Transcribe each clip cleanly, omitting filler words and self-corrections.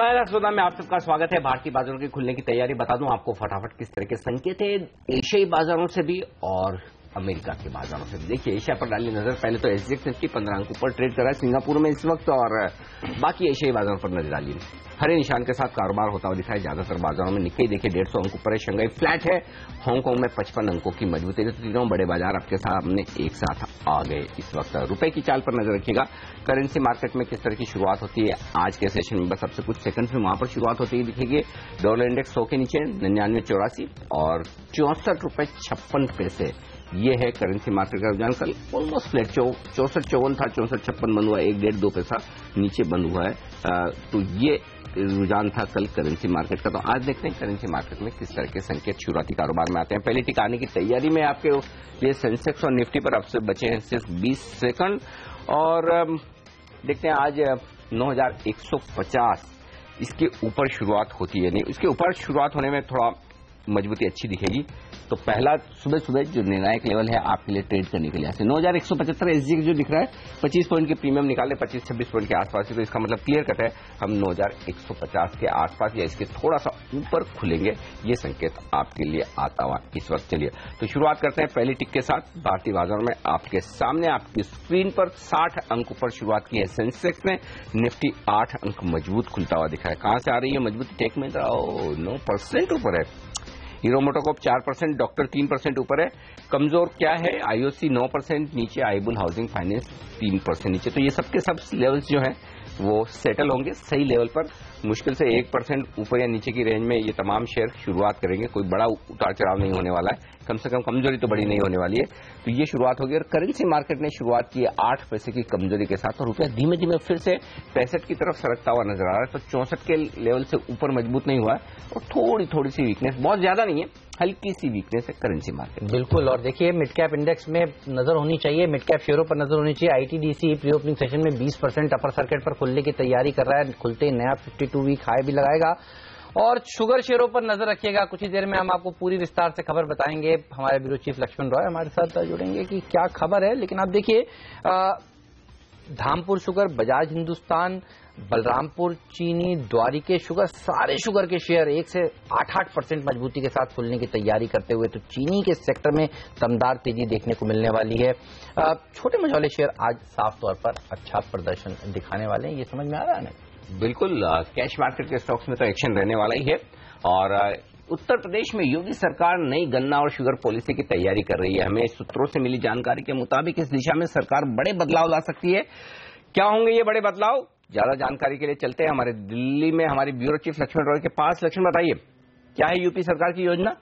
पहला सौदा में आप सबका स्वागत है। भारतीय बाजारों के खुलने की तैयारी बता दूं आपको फटाफट किस तरह के संकेत है एशियाई बाजारों से भी और अमेरिका के बाजारों से भी। देखिए एशिया पर डालिए नजर। पहले तो एसजीएक्स निफ्टी 15 अंक ऊपर ट्रेड कर रहा है सिंगापुर में इस वक्त, और बाकी एशियाई बाजारों पर नजर डालिए। हरे निशान के साथ कारोबार होता हुआ दिखा है ज्यादातर बाजारों में। निक्केई देखिए 150 अंक ऊपर है, शंघाई फ्लैट है, हांगकांग में 55 अंकों की मजबूती। तो तीनों बड़े बाजार आपके सामने एक साथ आ गए इस वक्त। रुपए की चाल पर नजर रखिएगा। करेंसी मार्केट में किस तरह की शुरुआत होती है आज के सेशन में, बस अब से कुछ सेकंड्स में वहां पर शुरुआत होती है दिखेगी। डॉलर इंडेक्स 100 के नीचे 99.84 और 64 रुपए 56 पैसे। ये है करेंसी मार्केट का रुझान। कल ऑलमोस्ट फ्लैट 64-54 था, 64-56 बंद हुआ, 1-1.5-2 पैसा नीचे बंद हुआ है। तो ये रुझान था कल करेंसी मार्केट का। तो आज देखते हैं करेंसी मार्केट में किस तरह के संकेत शुरुआती कारोबार में आते हैं। पहले टिकाने की तैयारी में आपके लिए सेंसेक्स और निफ्टी पर अब से बचे हैं सिर्फ 20 सेकंड और देखते हैं आज 9150 इसके ऊपर शुरुआत होती है। नहीं, इसके ऊपर शुरुआत होने में थोड़ा मजबूती अच्छी दिखेगी। तो पहला सुबह सुबह जो निर्णायक लेवल है आपके लिए ट्रेड करने के लिए 9175 एसजी जो दिख रहा है 25 पॉइंट के प्रीमियम निकाले 25-26 पॉइंट के आसपास ही। तो इसका मतलब क्लियर कट है हम 9150 के आसपास या इसके थोड़ा सा ऊपर खुलेंगे। ये संकेत आपके लिए आता हुआ इस वक्त। चलिए तो शुरुआत करते हैं पहली टिक के साथ। भारतीय बाजारों में आपके सामने आपकी स्क्रीन पर 60 अंक ऊपर शुरुआत की है सेंसेक्स ने। निफ्टी 8 अंक मजबूत खुलता हुआ दिखा है। कहां से आ रही है मजबूती? टेक में 9% ऊपर है, हीरो मोटोकॉप 4%, डॉक्टर 3% ऊपर है। कमजोर क्या है? आईओसी 9% नीचे, आईबुल हाउसिंग फाइनेंस 3% नीचे। तो ये सबके सब लेवल्स जो है वो सेटल होंगे सही लेवल पर। मुश्किल से 1% ऊपर या नीचे की रेंज में ये तमाम शेयर शुरुआत करेंगे। कोई बड़ा उतार चढ़ाव नहीं होने वाला है, कम से कम कमजोरी तो बड़ी नहीं होने वाली है। तो ये शुरुआत होगी। और करेंसी मार्केट ने शुरुआत की 8 पैसे की कमजोरी के साथ और रुपया धीमे धीमे फिर से 65 की तरफ सरकता हुआ नजर आ रहा है। तो 64 के लेवल से ऊपर मजबूत नहीं हुआ है और थोड़ी सी वीकनेस, बहुत ज्यादा नहीं है, हल्की सी वीकनेस है करेंसी मार्केट। बिल्कुल। और देखिए मिड कैप इंडेक्स में नजर होनी चाहिए, मिड कैप शेयरों पर नजर होनी चाहिए। आईटीडीसी प्री ओपनिंग सेशन में 20% अपर सर्किट पर खुलने की तैयारी कर रहा है, खुलते ही नया 52 वीक हाई भी लगाएगा। और शुगर शेयरों पर नजर रखिएगा। कुछ ही देर में हम आपको पूरी विस्तार से खबर बताएंगे। हमारे ब्यूरो चीफ लक्ष्मण रॉय हमारे साथ जुड़ेंगे कि क्या खबर है। लेकिन आप देखिए धामपुर शुगर, बजाज हिंदुस्तान, बलरामपुर चीनी, द्वारिके शुगर, सारे शुगर के शेयर 1 से 8% मजबूती के साथ खुलने की तैयारी करते हुए। तो चीनी के सेक्टर में दमदार तेजी देखने को मिलने वाली है। छोटे मझौले शेयर आज साफ तौर पर अच्छा प्रदर्शन दिखाने वाले हैं, ये समझ में आ रहा है ना? बिल्कुल। कैश मार्केट के स्टॉक्स में तो एक्शन रहने वाला ही है। और उत्तर प्रदेश में योगी सरकार नई गन्ना और शुगर पॉलिसी की तैयारी कर रही है। हमें सूत्रों से मिली जानकारी के मुताबिक इस दिशा में सरकार बड़े बदलाव ला सकती है। क्या होंगे ये बड़े बदलाव? ज्यादा जानकारी के लिए चलते हैं हमारे दिल्ली में हमारे ब्यूरो चीफ लक्ष्मण रॉय के पास। लक्ष्मण बताइए क्या है यूपी सरकार की योजना?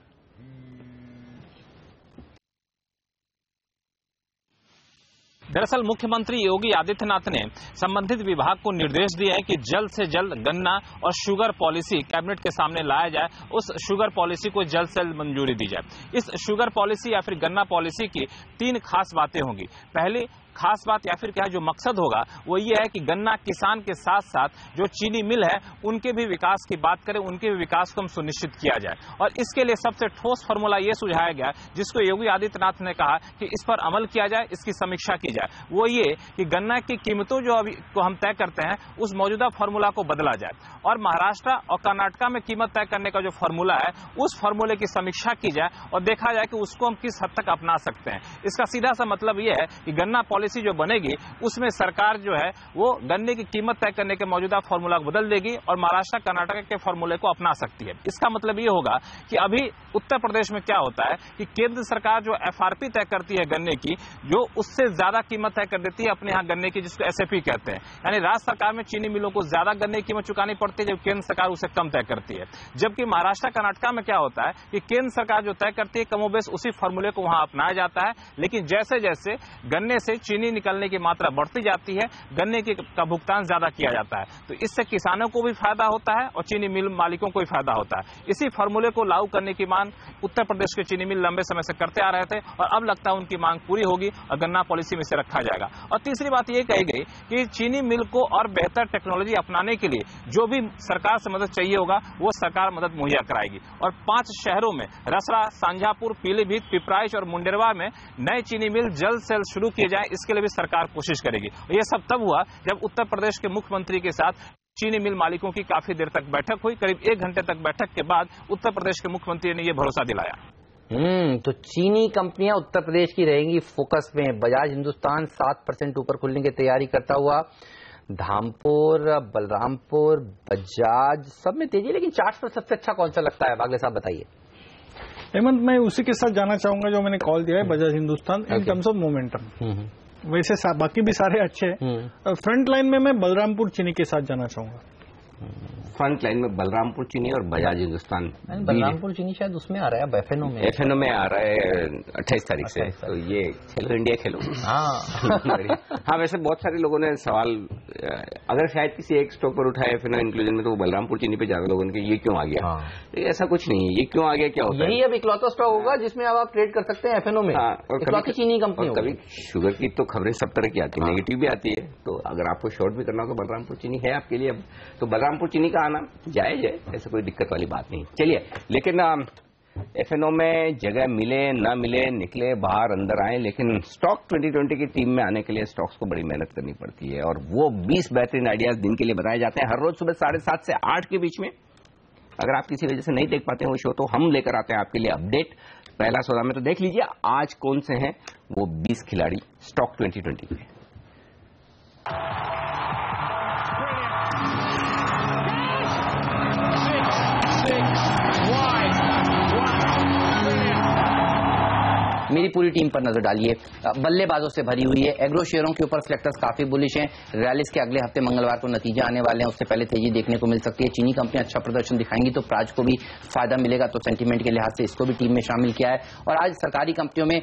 दरअसल मुख्यमंत्री योगी आदित्यनाथ ने संबंधित विभाग को निर्देश दिए हैं कि जल्द से जल्द गन्ना और शुगर पॉलिसी कैबिनेट के सामने लाया जाए। उस शुगर पॉलिसी को जल्द से जल्द मंजूरी दी जाए। इस शुगर पॉलिसी या फिर गन्ना पॉलिसी की 3 खास बातें होंगी। पहली खास बात या फिर क्या जो मकसद होगा वो ये है कि गन्ना किसान के साथ साथ जो चीनी मिल है उनके भी विकास की बात करें, उनके भी विकास को हम सुनिश्चित किया जाए। और इसके लिए सबसे ठोस फॉर्मूला ये सुझाया गया जिसको योगी आदित्यनाथ ने कहा कि इस पर अमल किया जाए, इसकी समीक्षा की जाए। वो ये कि गन्ना की कीमतों जो अभी को हम तय करते हैं उस मौजूदा फॉर्मूला को बदला जाए और महाराष्ट्र और कर्नाटक में कीमत तय करने का जो फॉर्मूला है उस फॉर्मूले की समीक्षा की जाए और देखा जाए कि उसको हम किस हद तक अपना सकते हैं। इसका सीधा सा मतलब यह है कि गन्ना पॉलिसी जो बनेगी उसमें सरकार जो है वो गन्ने की कीमत तय करने के मौजूदा फॉर्मूला को बदल देगी और महाराष्ट्र कर्नाटक के फॉर्मूले को अपना सकती है। इसका मतलब ये होगा कि अभी उत्तर प्रदेश में क्या होता है कि केंद्र सरकार जो एफआरपी तय करती है गन्ने की, जो उससे ज्यादा कीमत तय कर देती है अपने यहाँ गन्ने की, जिसको एसएपी कहते हैं। यानी राज्य सरकार में चीनी मिलों को ज्यादा गन्ने की कीमत चुकानी पड़ती है जब केंद्र सरकार उसे कम तय करती है। जबकि महाराष्ट्र कर्नाटक में क्या होता है कि केंद्र सरकार जो तय करती है कमोबेश उसी फॉर्मूले को वहां अपनाया जाता है। लेकिन जैसे जैसे गन्ने से चीनी निकलने की मात्रा बढ़ती जाती है गन्ने का भुगतान ज्यादा किया जाता है। तो इससे किसानों को भी फायदा होता है और चीनी मिल मालिकों को भी फायदा होता है। इसी फॉर्मूले को लागू करने की मांग उत्तर प्रदेश के चीनी मिल लंबे समय से करते आ रहे थे और अब लगता है उनकी मांग पूरी होगी और गन्ना पॉलिसी में से रखा जाएगा। और तीसरी बात यह कही गई कि चीनी मिल को और बेहतर टेक्नोलॉजी अपनाने के लिए जो भी सरकार से मदद चाहिए होगा वो सरकार मदद मुहैया कराएगी। और 5 शहरों में रसड़ा, सांझापुर, पीलीभीत, पिपराइच और मुंडेरवा में नए चीनी मिल जल्द से जल्द शुरू किए जाए, इसके लिए भी सरकार कोशिश करेगी। और यह सब तब हुआ जब उत्तर प्रदेश के मुख्यमंत्री के साथ चीनी मिल मालिकों की काफी देर तक बैठक हुई। करीब 1 घंटे तक बैठक के बाद उत्तर प्रदेश के मुख्यमंत्री ने यह भरोसा दिलाया। तो चीनी कंपनियां उत्तर प्रदेश की रहेंगी फोकस में। बजाज हिंदुस्तान 7% ऊपर खुलने की तैयारी करता हुआ, धामपुर, बलरामपुर, बजाज सब में तेजी, लेकिन चार्ट पर सबसे अच्छा कौन सा लगता है बागले साहब बताइए। हेमंत, मैं उसी के साथ जाना चाहूंगा जो मैंने कॉल दिया है, Bajaj Hindustan, in terms of momentum. वैसे बाकी भी सारे अच्छे हैं। फ्रंट लाइन में मैं बलरामपुर चीनी के साथ जाना चाहूंगा। फ्रंट लाइन में बलरामपुर चीनी और बजाज हिंदुस्तान। बलरामपुर चीनी शायद उसमें आ रहा है, एफएनओ में आ रहा है 28 तारीख से। तो ये खेलो इंडिया खेलो। हाँ वैसे बहुत सारे लोगों ने सवाल, अगर शायद किसी एक स्टॉक पर उठाया एफएनओ इंक्लूजन में, तो वो बलरामपुर चीनी पे ज्यादा लोगों ने ये क्यों आ गया। ऐसा कुछ नहीं है, ये क्यों आ गया, क्या होता है। यही अब इकलौता स्टॉक होगा जिसमें अब आप ट्रेड कर सकते हैं एफएनओ में। और इकलौती चीनी कंपनी। कभी शुगर की तो खबरें सब तरह की आती है, नेगेटिव भी आती है। तो अगर आपको शॉर्ट भी करना हो तो बलरामपुर चीनी है आपके लिए। अब तो बलरामपुर चीनी का आना जायज है, ऐसा कोई दिक्कत वाली बात नहीं। चलिए, लेकिन एफएनओ में जगह मिले ना मिले, निकले बाहर अंदर आए, लेकिन स्टॉक 2020 की टीम में आने के लिए स्टॉक्स को बड़ी मेहनत करनी पड़ती है। और वो 20 बेहतरीन आइडियाज दिन के लिए बताए जाते हैं हर रोज सुबह 7:30 से 8 के बीच में। अगर आप किसी वजह से नहीं देख पाते हैं वो शो, तो हम लेकर आते हैं आपके लिए अपडेट। पहला सौदा में तो देख लीजिए आज कौन से हैं वो 20 खिलाड़ी स्टॉक 2020 में। मेरी पूरी टीम पर नजर डालिए, बल्लेबाजों से भरी हुई है। एग्रो शेयरों के ऊपर सेलेक्टर्स काफी बुलिश हैं। रैलिस के अगले हफ्ते मंगलवार को नतीजे आने वाले हैं, उससे पहले तेजी देखने को मिल सकती है। चीनी कंपनियां अच्छा प्रदर्शन दिखाएंगी तो प्राज को भी फायदा मिलेगा, तो सेंटीमेंट के लिहाज से इसको भी टीम में शामिल किया है। और आज सरकारी कंपनियों में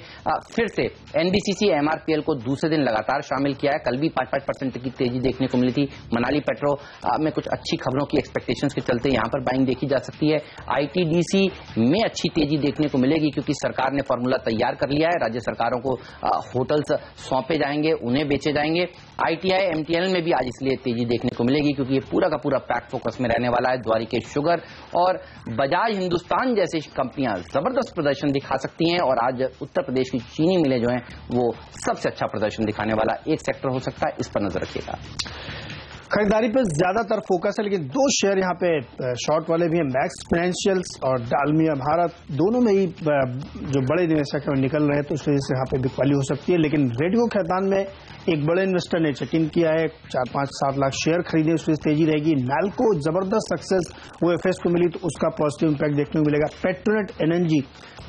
फिर से एनबीसीसी एमआरपीएल को दूसरे दिन लगातार शामिल किया है। कल भी 5% की तेजी देखने को मिली थी। मनाली पेट्रो में कुछ अच्छी खबरों की एक्सपेक्टेशंस के चलते यहां पर बाइंग देखी जा सकती है। आईटीडीसी में अच्छी तेजी देखने को मिलेगी क्योंकि सरकार ने फॉर्मूला तैयार कर लिया है। राज्य सरकारों को होटल्स सौंपे जाएंगे, उन्हें बेचे जाएंगे। आईटीआई एमटीएल में भी आज इसलिए तेजी देखने को मिलेगी क्योंकि ये पूरा का पूरा पैक फोकस में रहने वाला है। द्वारिकेश शुगर और बजाज हिंदुस्तान जैसी कंपनियां जबरदस्त प्रदर्शन दिखा सकती हैं। और आज उत्तर प्रदेश की चीनी मिलें जो हैं वो सबसे अच्छा प्रदर्शन दिखाने वाला एक सेक्टर हो सकता है, इस पर नजर रखिएगा। खरीदारी पर ज्यादातर फोकस है, लेकिन 2 शेयर यहाँ पे शॉर्ट वाले भी हैं, मैक्स फाइनेंशियल्स और डालमिया भारत। दोनों में ही जो बड़े निवेशक हैं निकल रहे हैं, तो इस वजह से यहाँ पे बिकवाली हो सकती है। लेकिन रेडियो खैतान में एक बड़े इन्वेस्टर ने चेक इन किया है, 4-5-7 लाख शेयर खरीदे, उसमें तेजी रहेगी। नैल्को जबरदस्त सक्सेस ओएफएस को मिली तो उसका पॉजिटिव इंपैक्ट देखने को मिलेगा। पेट्रोनेट एनर्जी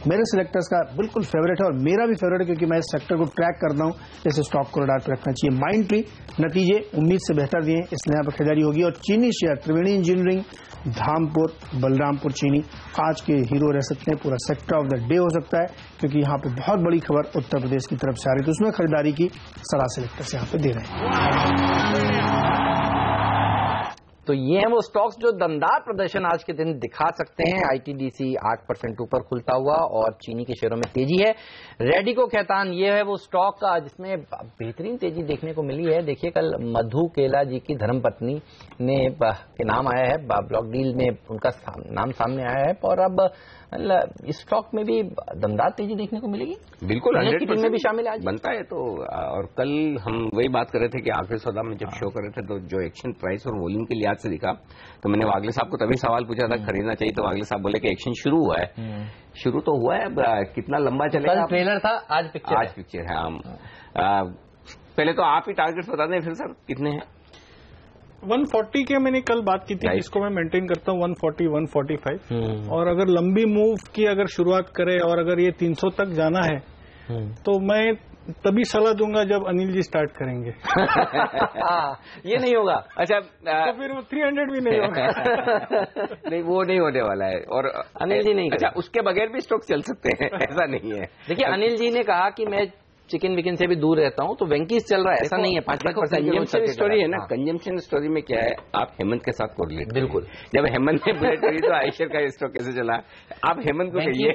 मेरे सिलेक्टर्स का बिल्कुल फेवरेट है और मेरा भी फेवरेट है क्योंकि मैं इस सेक्टर को ट्रैक करता हूं। जैसे स्टॉक को रडार पर रखना चाहिए। माइंड ट्री नतीजे उम्मीद से बेहतर दिए, इसलिए यहाँ पर खरीदारी होगी। और चीनी शेयर त्रिवेणी इंजीनियरिंग, धामपुर, बलरामपुर चीनी आज के हीरो रह सकते हैं। पूरा सेक्टर ऑफ द डे हो सकता है क्योंकि यहाँ पे बहुत बड़ी खबर उत्तर प्रदेश की तरफ से आ रही है, तो उसमें खरीदारी की सलाह सिलेक्टर्स यहाँ पे दे रहे हैं। तो ये हैं वो स्टॉक्स जो दमदार प्रदर्शन आज के दिन दिखा सकते हैं। आईटीडीसी 8% ऊपर खुलता हुआ और चीनी के शेयरों में तेजी है। रेडिको खैतान ये है वो स्टॉक जिसमें बेहतरीन तेजी देखने को मिली है। देखिए कल मधु केला जी की धर्मपत्नी ने के नाम आया है, ब्लॉक डील में उनका नाम सामने आया है और अब इस स्टॉक में भी दमदार तेजी देखने को मिलेगी। बिल्कुल 100% में भी शामिल आज बनता है। तो और कल हम वही बात कर रहे थे कि आखिरी सौदा में जब शो कर रहे थे तो जो एक्शन प्राइस और वॉल्यूम के लिहाज से दिखा, तो मैंने वागले साहब को तभी सवाल पूछा था खरीदना चाहिए, तो वागले साहब बोले कि एक्शन शुरू हुआ है। शुरू तो हुआ है, अब कितना लंबा चलेगा। कल ट्रेलर था, आज पिक्चर है। हम पहले तो आप ही टारगेट्स बता दें फिर सर कितने हैं। 140 के मैंने कल बात की थी, इसको मैं मेंटेन करता हूँ 140, 145। और अगर लंबी मूव की अगर शुरुआत करे और अगर ये 300 तक जाना है तो मैं तभी सलाह दूंगा जब अनिल जी स्टार्ट करेंगे। ये नहीं होगा। अच्छा तो फिर वो 300 भी नहीं होगा। नहीं, वो नहीं होने वाला है। और अनिल जी नहीं। अच्छा, उसके बगैर भी स्टॉक चल सकते हैं, ऐसा नहीं है। देखिए अनिल जी ने कहा कि मैं चिकन विकन से भी दूर रहता हूँ, तो वेंकीस चल रहा है, ऐसा नहीं है। 5% कंजम्पशन स्टोरी है ना। कंजम्पशन स्टोरी में क्या है, आप हेमंत के साथ कोरिलेट बिल्कुल। जब हेमंत ने बुलेट करी तो आयशर का स्टॉक कैसे चला, आप हेमंत को कहिए,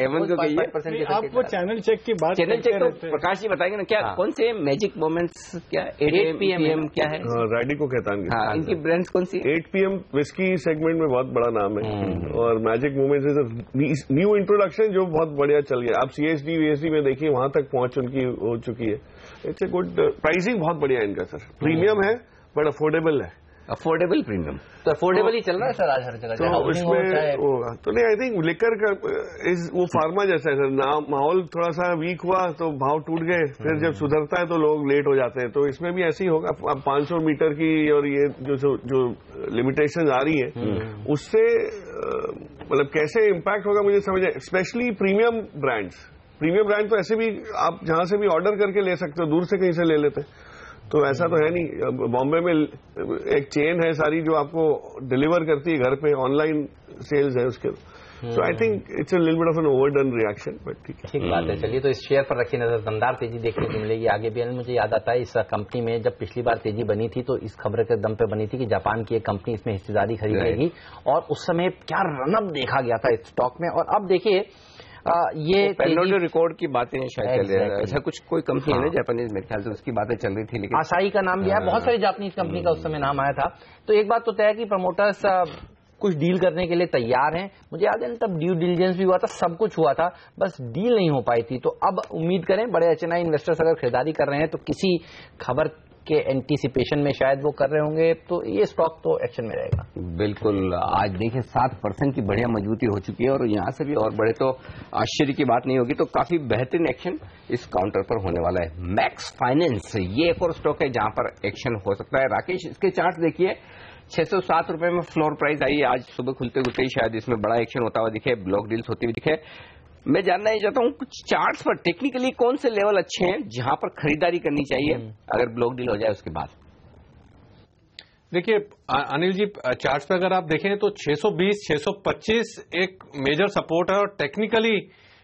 हेमंत को कहिए। आप वो चैनल चेक की बात, चैनल चेक तो प्रकाश जी बताएंगे ना। क्या कौन से मैजिक मोमेंट्स, क्या 8 PM क्या है, रेडिको खैतान की। हाँ, इनकी ब्रांड्स कौन सी। 8 PM विस्की सेगमेंट में बहुत बड़ा नाम है और magic moments is new introduction जो बहुत बढ़िया चल गया। आप CSD VSD में देखिए, वहां तक पहुंच उनकी हो चुकी है। इट्स ए गुड प्राइसिंग, बहुत बढ़िया है इनका सर। प्रीमियम है बट अफोर्डेबल है। अफोर्डेबल प्रीमियम तो अफोर्डेबल ही चल रहा है सर आज हर जगह, तो उसमें होगा तो नहीं। आई थिंक लिकर का वो फार्मा जैसा है सर, माहौल थोड़ा सा वीक हुआ तो भाव टूट गए, फिर जब सुधरता है तो लोग लेट हो जाते हैं। तो इसमें भी ऐसे ही होगा। अब 500 मीटर की और ये जो लिमिटेशन आ रही है उससे मतलब कैसे इम्पैक्ट होगा मुझे समझ है। स्पेशली प्रीमियम ब्रांड तो ऐसे भी आप जहां से भी ऑर्डर करके ले सकते हो, दूर से कहीं से ले लेते हैं। तो ऐसा तो है नहीं। बॉम्बे में एक चेन है सारी जो आपको डिलीवर करती है घर पे, ऑनलाइन सेल्स है उसके। So I think it's a little bit of an overdone reaction, but ठीक बात है। चलिए तो इस शेयर पर रखी नजर, दमदार तेजी देखने को मिलेगी आगे भी। मुझे याद आता है इस कंपनी में जब पिछली बार तेजी बनी थी तो इस खबर के दम पे बनी थी कि जापान की एक कंपनी इसमें हिस्सेदारी खरीदेगी, और उस समय क्या रनअप देखा गया था इस स्टॉक में। और अब देखिए ये पेनोडो रिकॉर्ड की बातें शायद चल रही है, ऐसा कुछ कोई कंपनी है ना जापानीज, मेरे ख्याल से उसकी बातें चल रही थी। लेकिन आसाई का नाम भी है, बहुत सारी जापानीज कंपनी का उस समय नाम आया था। तो एक बात तो तय है कि प्रमोटर्स कुछ डील करने के लिए तैयार हैं। मुझे याद है तब ड्यू डिलिजेंस भी हुआ था, सब कुछ हुआ था, बस डील नहीं हो पाई थी। तो अब उम्मीद करें बड़े एचएनआई इन्वेस्टर्स अगर खरीदारी कर रहे हैं तो किसी खबर के एंटीसिपेशन में शायद वो कर रहे होंगे, तो ये स्टॉक तो एक्शन में रहेगा। बिल्कुल। आज देखिए 7% की बढ़िया मजबूती हो चुकी है, और यहां से भी और बड़े तो आश्चर्य की बात नहीं होगी। तो काफी बेहतरीन एक्शन इस काउंटर पर होने वाला है। मैक्स फाइनेंस ये एक और स्टॉक है जहां पर एक्शन हो सकता है। राकेश, इसके चार्ट देखिए, 607 रुपए में फ्लोर प्राइस आई है। आज सुबह खुलते खुलते ही शायद इसमें बड़ा एक्शन होता हुआ दिखे, ब्लॉक डील्स होती हुई दिखे। मैं जानना ही चाहता हूं कुछ चार्ट्स पर टेक्निकली कौन से लेवल अच्छे हैं जहां पर खरीदारी करनी चाहिए अगर ब्लॉक डील हो जाए उसके बाद। देखिए अनिल जी, चार्ट्स पे अगर आप देखें तो 620, 625 एक मेजर सपोर्ट है, और टेक्निकली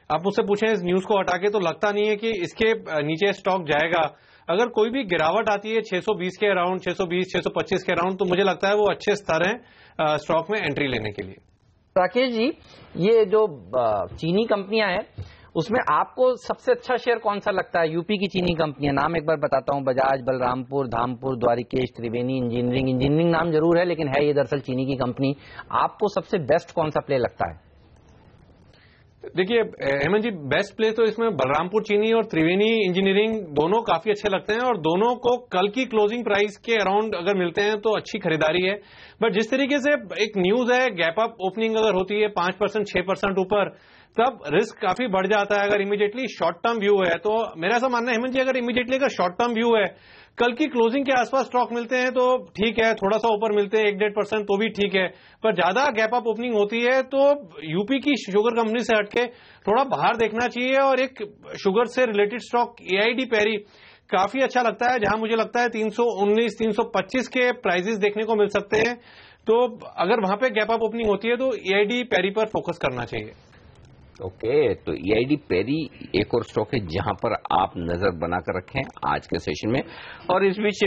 आप मुझसे पूछें इस न्यूज को हटा के तो लगता नहीं है कि इसके नीचे स्टॉक जाएगा। अगर कोई भी गिरावट आती है 620 के अराउंड, 620, 625 के अराउंड, तो मुझे लगता है वो अच्छे स्तर हैं स्टॉक में एंट्री लेने के लिए। राकेश जी, ये जो चीनी कंपनियां हैं उसमें आपको सबसे अच्छा शेयर कौन सा लगता है? यूपी की चीनी कंपनियां, नाम एक बार बताता हूं, बजाज, बलरामपुर, धामपुर, द्वारिकेश, त्रिवेणी इंजीनियरिंग नाम जरूर है लेकिन है ये दरअसल चीनी की कंपनी। आपको सबसे बेस्ट कौन सा प्ले लगता है? देखिए हेमंत जी, बेस्ट प्ले तो इसमें बलरामपुर चीनी और त्रिवेणी इंजीनियरिंग दोनों काफी अच्छे लगते हैं, और दोनों को कल की क्लोजिंग प्राइस के अराउंड अगर मिलते हैं तो अच्छी खरीदारी है। बट जिस तरीके से एक न्यूज है, गैप अप ओपनिंग अगर होती है 5%, 6% ऊपर, तब रिस्क काफी बढ़ जाता है। अगर इमीडिएटली शॉर्ट टर्म व्यू है तो मेरा ऐसा मानना है हेमंत जी, अगर इमीडिएटली अगर शॉर्ट टर्म व्यू है, कल की क्लोजिंग के आसपास स्टॉक मिलते हैं तो ठीक है, थोड़ा सा ऊपर मिलते हैं 1-1.5% तो भी ठीक है। पर ज्यादा गैप अप ओपनिंग होती है तो यूपी की शुगर कंपनी से हटके थोड़ा बाहर देखना चाहिए, और एक शुगर से रिलेटेड स्टॉक एआईडी पैरी काफी अच्छा लगता है, जहां मुझे लगता है 319, 325 के प्राइजेस देखने को मिल सकते हैं। तो अगर वहां पे गैप अप ओपनिंग होती है तो एआईडी पैरी पर फोकस करना चाहिए। ओके, तो एआईडी पैरी एक और स्टॉक है जहां पर आप नजर बनाकर रखें आज के सेशन में। और इस बीच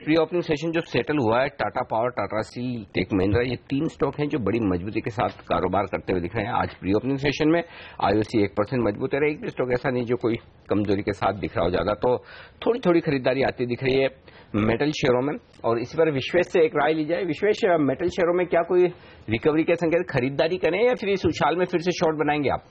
प्री ओपनिंग सेशन जो सेटल हुआ है, Tata Power, Tata Steel, Tech Mahindra, ये 3 स्टॉक हैं जो बड़ी मजबूती के साथ कारोबार करते हुए दिख रहे हैं आज प्री ओपनिंग सेशन में। आईओसी 1% मजबूत है, एक भी स्टॉक ऐसा नहीं जो कोई कमजोरी के साथ दिख रहा हो ज्यादा। तो थोड़ी थोड़ी खरीदारी आती दिख रही है मेटल शेयरों में। और इसी पर विश्वेश से एक राय ली जाए। विश्वेश, मेटल शेयरों में क्या कोई रिकवरी के संकेत, खरीदारी करें या फिर इस उछाल में फिर से शॉर्ट बनाएंगे आप?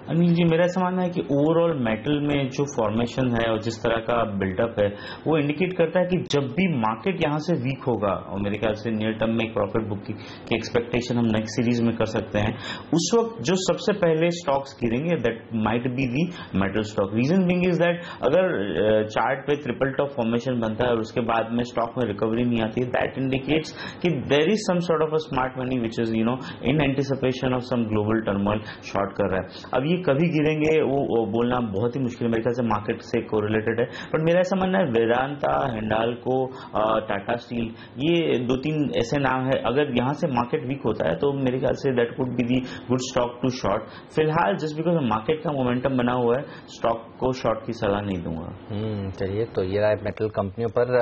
अनिल जी, मेरा ऐसा मानना है कि ओवरऑल मेटल में जो फॉर्मेशन है और जिस तरह का बिल्डअप है वो इंडिकेट करता है कि जब भी मार्केट यहां से वीक होगा, और मेरे ख्याल से नियर टर्म में एक प्रॉफिट बुकिंग की एक्सपेक्टेशन हम नेक्स्ट सीरीज में कर सकते हैं, उस वक्त जो सबसे पहले स्टॉक्स गिरेंगे that might be the metal stock. Reason being is that अगर चार्ट पे ट्रिपल टॉप फॉर्मेशन बनता है और उसके बाद में स्टॉक में रिकवरी नहीं आती, दैट इंडिकेट्स कि there is some sort of a smart money which is in anticipation of some global turmoil short कर रहा है। अब ये कभी गिरेंगे वो बोलना बहुत ही मुश्किल, मेरे ख्याल से मार्केट से कोरिलेटेड है। बट मेरा ऐसा मानना है वेदांता, हिंडाल्को, टाटा स्टील, ये 2-3 ऐसे नाम है, अगर यहां से मार्केट वीक होता है तो मेरे ख्याल से that would be the good stock to short. फिलहाल जस्ट बिकॉज मार्केट का मोमेंटम बना हुआ है, स्टॉक को शॉर्ट की सलाह नहीं दूंगा। चलिए, तो ये रहा मेटल कंपनियों पर।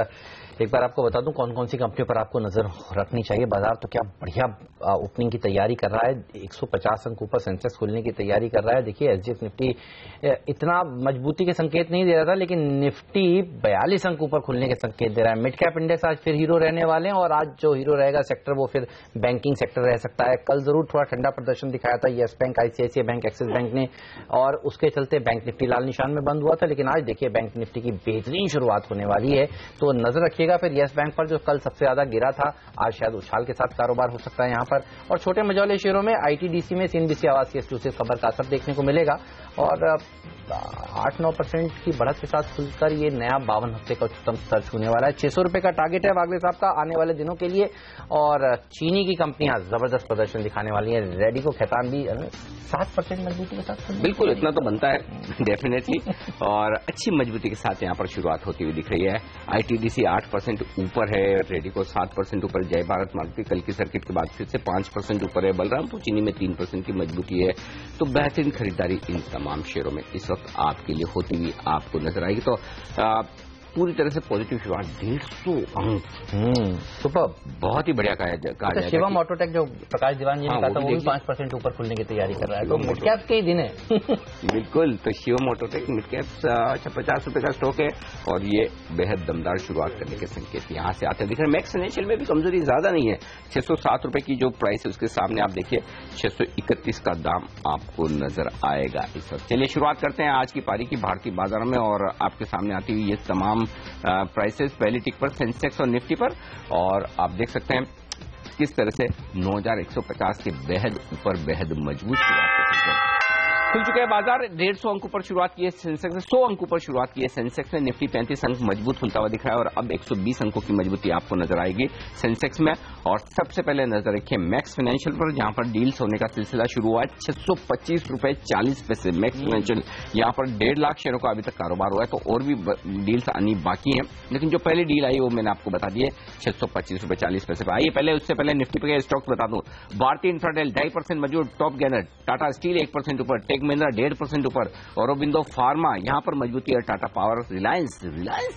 एक बार आपको बता दूं कौन कौन सी कंपनियों पर आपको नजर रखनी चाहिए। बाजार तो क्या बढ़िया ओपनिंग की तैयारी कर रहा है, 150 अंक ऊपर सेंसेक्स खुलने की तैयारी कर रहा है। देखिए एसजीएक्स निफ्टी इतना मजबूती के संकेत नहीं दे रहा था, लेकिन निफ्टी 42 अंक ऊपर खुलने के संकेत दे रहा है। मिड कैप इंडेक्स आज फिर हीरो रहने वाले हैं, और आज जो हीरो रहेगा सेक्टर वो फिर बैंकिंग सेक्टर रह सकता है। कल जरूर थोड़ा ठंडा प्रदर्शन दिखाया था yes bank, ICICI bank, axis bank ने, और उसके चलते बैंक निफ्टी लाल निशान में बंद हुआ था। लेकिन आज देखिए बैंक निफ्टी की बेहतरीन शुरुआत होने वाली है, तो नजर रखिएगा। फिर येस बैंक पर जो कल सबसे ज्यादा गिरा था, आज शायद उछाल के साथ कारोबार हो सकता है यहां पर। और छोटे मझौले शेयरों में आईटीडीसी में सीएनबीसी आवास की एक्सक्लूसिव खबर का असर देखने को मिलेगा, और 8-9% की बढ़त के साथ खुलकर ये नया 52 हफ्ते का उच्चतम स्तर छूने वाला है। 600 रुपए का टारगेट है वागले साहब का आने वाले दिनों के लिए। और चीनी की कंपनियां जबरदस्त प्रदर्शन दिखाने वाली है। रेडी को खैतान भी 7% मजबूती के साथ, बिल्कुल इतना तो बनता है डेफिनेटली, और अच्छी मजबूती के साथ यहाँ पर शुरुआत होती हुई दिख रही है। आईटीडीसी 8% ऊपर है, रेडिको 7% ऊपर, जय भारत मारुति कल की सर्किट के बाद फिर से 5% ऊपर है, बलरामपुर चीनी में 3% की मजबूती है। तो बेहतरीन खरीदारी इन तमाम शेयरों में इस वक्त आपके लिए होती हुई आपको नजर आएगी। तो पूरी तरह से पॉजिटिव शुरुआत, 150 अंक, सुपर, बहुत ही बढ़िया कहा जाएगा। शिवम ऑटोटेक जो प्रकाश दीवान जी ने कहा था, वो भी 5% ऊपर खुलने की तैयारी कर रहा है, तो मिड कैप के ही दिन है। बिल्कुल, तो शिवम ऑटोटेक मिड कैप 50 का स्टॉक है, और ये बेहद दमदार शुरुआत करने के संकेत यहाँ से आते दिख रहे हैं। मैक्स फाइनेंशियल में भी कमजोरी ज्यादा नहीं है, 607 रुपए की जो प्राइस है उसके सामने आप देखिए 631 का दाम आपको नजर आएगा इस वक्त। चलिए शुरुआत करते हैं आज की पारी की भारतीय बाजारों में, और आपके सामने आती हुई ये तमाम प्राइसेस पहली टिक पर सेंसेक्स और निफ्टी पर, और आप देख सकते हैं किस तरह से 9150 के बेहद ऊपर बेहद मजबूत शुरुआत खुल चुके हैं बाजार। 150 अंक ऊपर शुरुआत की है सेंसेक्स ने, 100 अंक ऊपर शुरुआत की है सेंसेक्स ने, निफ्टी 35 अंक मजबूत खुलता हुआ दिख रहा है, और अब 120 अंकों की मजबूती आपको नजर आएगी सेंसेक्स में। और सबसे पहले नजर रखिए मैक्स फाइनेंशियल पर, जहां पर डील्स होने का सिलसिला शुरू हुआ है। 625.40 मैक्स फाइनेंशियल, यहां पर 1.5 लाख शेयरों का अभी तक कारोबार हुआ है, तो और भी डील्स आनी बाकी है, लेकिन जो पहली डील आई वो मैंने आपको बता दी है 625.40 पर। आइए पहले उससे पहले निफ्टी पे स्टॉक बता दूं। भारतीय इंफ्राटेल 2.5% मजबूत, टॉप गेनर टाटा स्टील 1% ऊपर, टेक महिंद्रा 1.5% ऊपर, औरोबिंदो फार्मा यहां पर मजबूती है, टाटा पावर, रिलायंस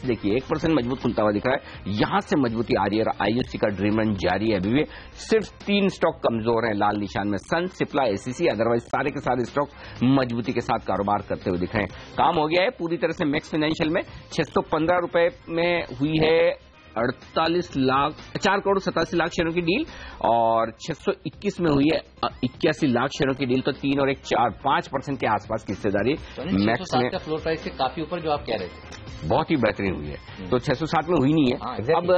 देखिए 1% मजबूत खुलता हुआ दिख रहा है, यहां से मजबूती आ रही है। आईओसी का ड्रीम रन जारी है, अभी भी सिर्फ 3 स्टॉक कमजोर हैं लाल निशान में, सन, सिप्ला, एसीसी, अदरवाइज सारे के सारे स्टॉक मजबूती के साथ कारोबार करते हुए दिख रहे हैं। काम हो गया है पूरी तरह से मैक्स फाइनेंशियल में। 615 रुपए में हुई है 4 करोड़ 87 लाख शेयरों की डील, और 621 में हुई है 81 लाख शेयरों की डील, तो 3 और 1 4 5% के आसपास की हिस्सेदारी मैक्स में। फ्लोर प्राइस से काफी ऊपर जो आप कह रहे थे, बहुत ही बेहतरीन हुई है, तो 607 में हुई नहीं है। अब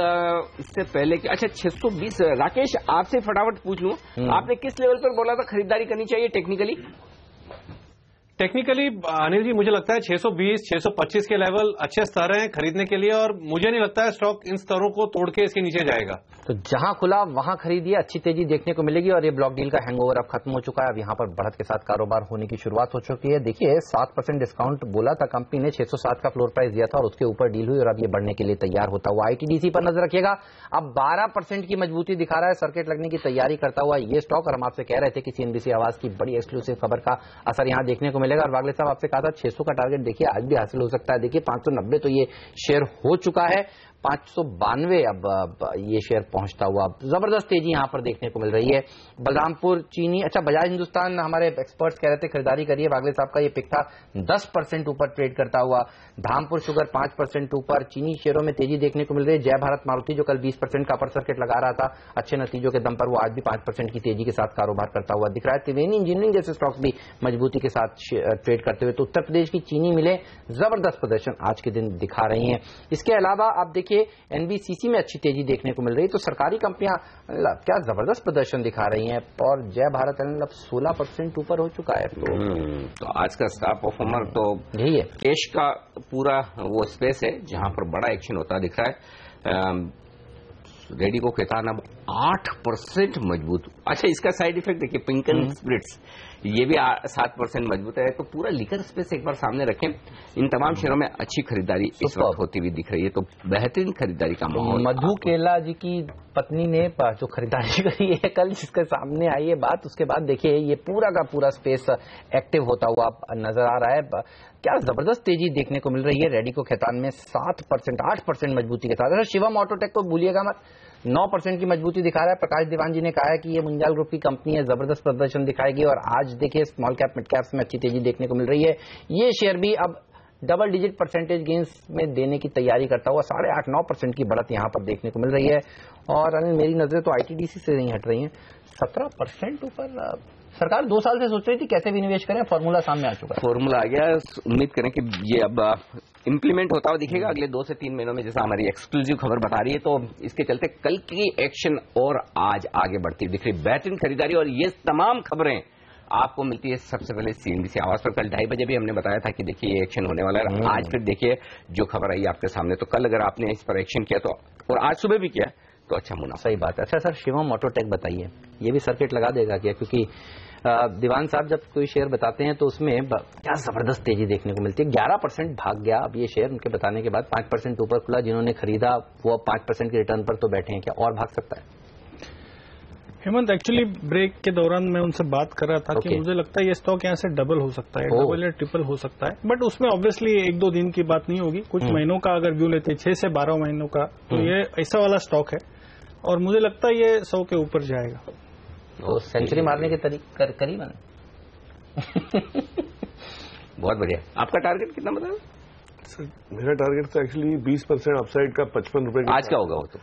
इससे पहले कि 620, राकेश आपसे फटाफट पूछ लूं, आपने किस लेवल पर बोला था खरीदारी करनी चाहिए टेक्निकली? टेक्निकली अनिल जी मुझे लगता है 620, 625 के लेवल अच्छे स्तर हैं खरीदने के लिए, और मुझे नहीं लगता है स्टॉक इन स्तरों को तोड़ के इसके नीचे जाएगा। तो जहां खुला वहां खरीदिए, अच्छी तेजी देखने को मिलेगी, और ये ब्लॉक डील का हैंगओवर अब खत्म हो चुका है। अब यहां पर बढ़त के साथ कारोबार होने की शुरुआत हो चुकी है। देखिए 7% डिस्काउंट बोला था कंपनी ने, 607 का फ्लोर प्राइस दिया था, और उसके ऊपर डील हुई, और अब ये बढ़ने के लिए तैयार होता हुआ। आईटीडीसी पर नजर रखिएगा, अब 12% की मजबूती दिखा रहा है, सर्किट लगने की तैयारी करता हुआ ये स्टॉक। और हम आपसे कह रहे थे कि सीएनबीसी आवाज की बड़ी एक्सक्लूसिव खबर का असर यहां देखने को मिलेगा। और वागले साहब आपसे कहा था 600 का टारगेट देखिए आज भी हासिल हो सकता है। देखिए 590 तो ये शेयर हो चुका है, 592 अब ये शेयर पहुंचता हुआ, जबरदस्त तेजी यहां पर देखने को मिल रही है। बलरामपुर चीनी, अच्छा बजाज हिंदुस्तान, हमारे एक्सपर्ट्स कह रहे थे खरीदारी करिए, वागले साहब का ये पिक था, 10% ऊपर ट्रेड करता हुआ। धामपुर शुगर 5% ऊपर, चीनी शेयरों में तेजी देखने को मिल रही है। जय भारत मारुति जो कल 20% का अपर सर्किट लगा रहा था, अच्छे नतीजों के दम पर वो आज भी 5% की तेजी के साथ कारोबार करता हुआ दिख रहा है। त्रिवेणी इंजीनियरिंग जैसे स्टॉक्स भी मजबूती के साथ ट्रेड करते हुए, तो उत्तर प्रदेश की चीनी मिलें जबरदस्त प्रदर्शन आज के दिन दिखा रही हैं। इसके अलावा आप देखिए एनबीसीसी में अच्छी तेजी देखने को मिल रही है, तो सरकारी कंपनियां क्या जबरदस्त प्रदर्शन दिखा रही हैं, और जय भारत अब 16% ऊपर हो चुका है। तो आज का स्टार परफॉर्मर तो यही है, कैश का पूरा वो स्पेस है जहां पर बड़ा एक्शन होता दिख रहा है। रेडी को खैतान अब 8% मजबूत। अच्छा इसका साइड इफेक्ट देखिए, पिंकन स्प्रिट्स ये भी 7% मजबूत है, तो पूरा लिकर स्पेस एक बार सामने रखें। इन तमाम शेयरों में अच्छी खरीदारी इस वक्त होती हुई दिख रही है, तो बेहतरीन खरीदारी का माहौल। मधु केला जी की पत्नी ने जो खरीदारी करी है कल, जिसके सामने आई है बात, उसके बाद देखिए ये पूरा का पूरा स्पेस एक्टिव होता हुआ नजर आ रहा है। क्या जबरदस्त तेजी देखने को मिल रही है। रेडिको खैतान में 7%, 8% मजबूती के साथ। शिवम ऑटोटेक को भूलिएगा मत, 9% की मजबूती दिखा रहा है। प्रकाश दीवान जी ने कहा है कि ये मुंजाल ग्रुप की कंपनी है, जबरदस्त प्रदर्शन दिखाएगी। और आज देखिए स्मॉल कैप मिड कैप्स में अच्छी तेजी देखने को मिल रही है। ये शेयर भी अब डबल डिजिट परसेंटेज गेंस में देने की तैयारी करता हुआ 8.5-9% की बढ़त यहां पर देखने को मिल रही है। और मेरी नजरें तो आईटीडीसी से नहीं हट रही हैं, 17% ऊपर। सरकार 2 साल से सोच रही थी कैसे भी निवेश करें, फॉर्मूला सामने आ चुका है। फॉर्मूला आ गया, उम्मीद करें कि ये अब इंप्लीमेंट होता हुआ दिखेगा अगले 2 से 3 महीनों में, जैसा हमारी एक्सक्लूसिव खबर बता रही है। तो इसके चलते कल की एक्शन और आज आगे बढ़ती दिख रही, बेहतरीन खरीदारी। और ये तमाम खबरें आपको मिलती है सबसे पहले सीएनबीसी आवाज पर। कल 2:30 बजे भी हमने बताया था कि देखिए ये एक्शन होने वाला है। आज फिर देखिए जो खबर आई आपके सामने। तो कल अगर आपने इस पर एक्शन किया तो, और आज सुबह भी किया, तो अच्छा मुनाफा। सही बात है। अच्छा सर, शिवम ऑटोटेक बताइए, ये भी सर्किट लगा देगा क्या? क्योंकि दीवान साहब जब कोई शेयर बताते हैं तो उसमें क्या जबरदस्त तेजी देखने को मिलती है। 11% भाग गया अब ये शेयर उनके बताने के बाद, 5% ऊपर खुला। जिन्होंने खरीदा वो 5% के रिटर्न पर तो बैठे हैं, क्या और भाग सकता है? हेमंत, एक्चुअली ब्रेक के दौरान मैं उनसे बात कर रहा था कि मुझे लगता है ये स्टॉक यहाँ से डबल हो सकता है, डबल या ट्रिपल हो सकता है। बट उसमें ऑब्वियसली 1-2 दिन की बात नहीं होगी, कुछ महीनों का अगर व्यू लेते हैं, 6 से 12 महीनों का, तो ये ऐसा वाला स्टॉक है। और मुझे लगता है ये 100 के ऊपर जाएगा। वो सेंचुरी मारने के करीब है। बहुत बढ़िया। आपका टारगेट कितना बताया? सर मेरा टारगेट तो एक्चुअली 20% अपसाइड का 55 रुपए। आज क्या होगा वो तो?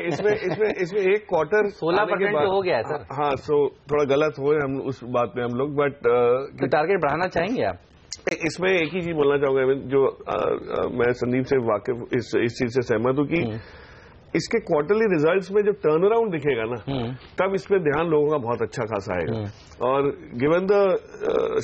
इसमें एक क्वार्टर 16% तो हो गया है सर। हाँ, सो थोड़ा गलत हुए हम उस बात में हम लोग, बट तो टारगेट बढ़ाना चाहेंगे आप? इसमें एक ही चीज बोलना चाहूंगा जो मैं संदीप से वाकिफ इस चीज से सहमत हूं कि इसके क्वार्टरली रिजल्ट्स में जब टर्न अराउंड दिखेगा ना, तब इस पे ध्यान लोगों का बहुत अच्छा खासा आएगा। और given the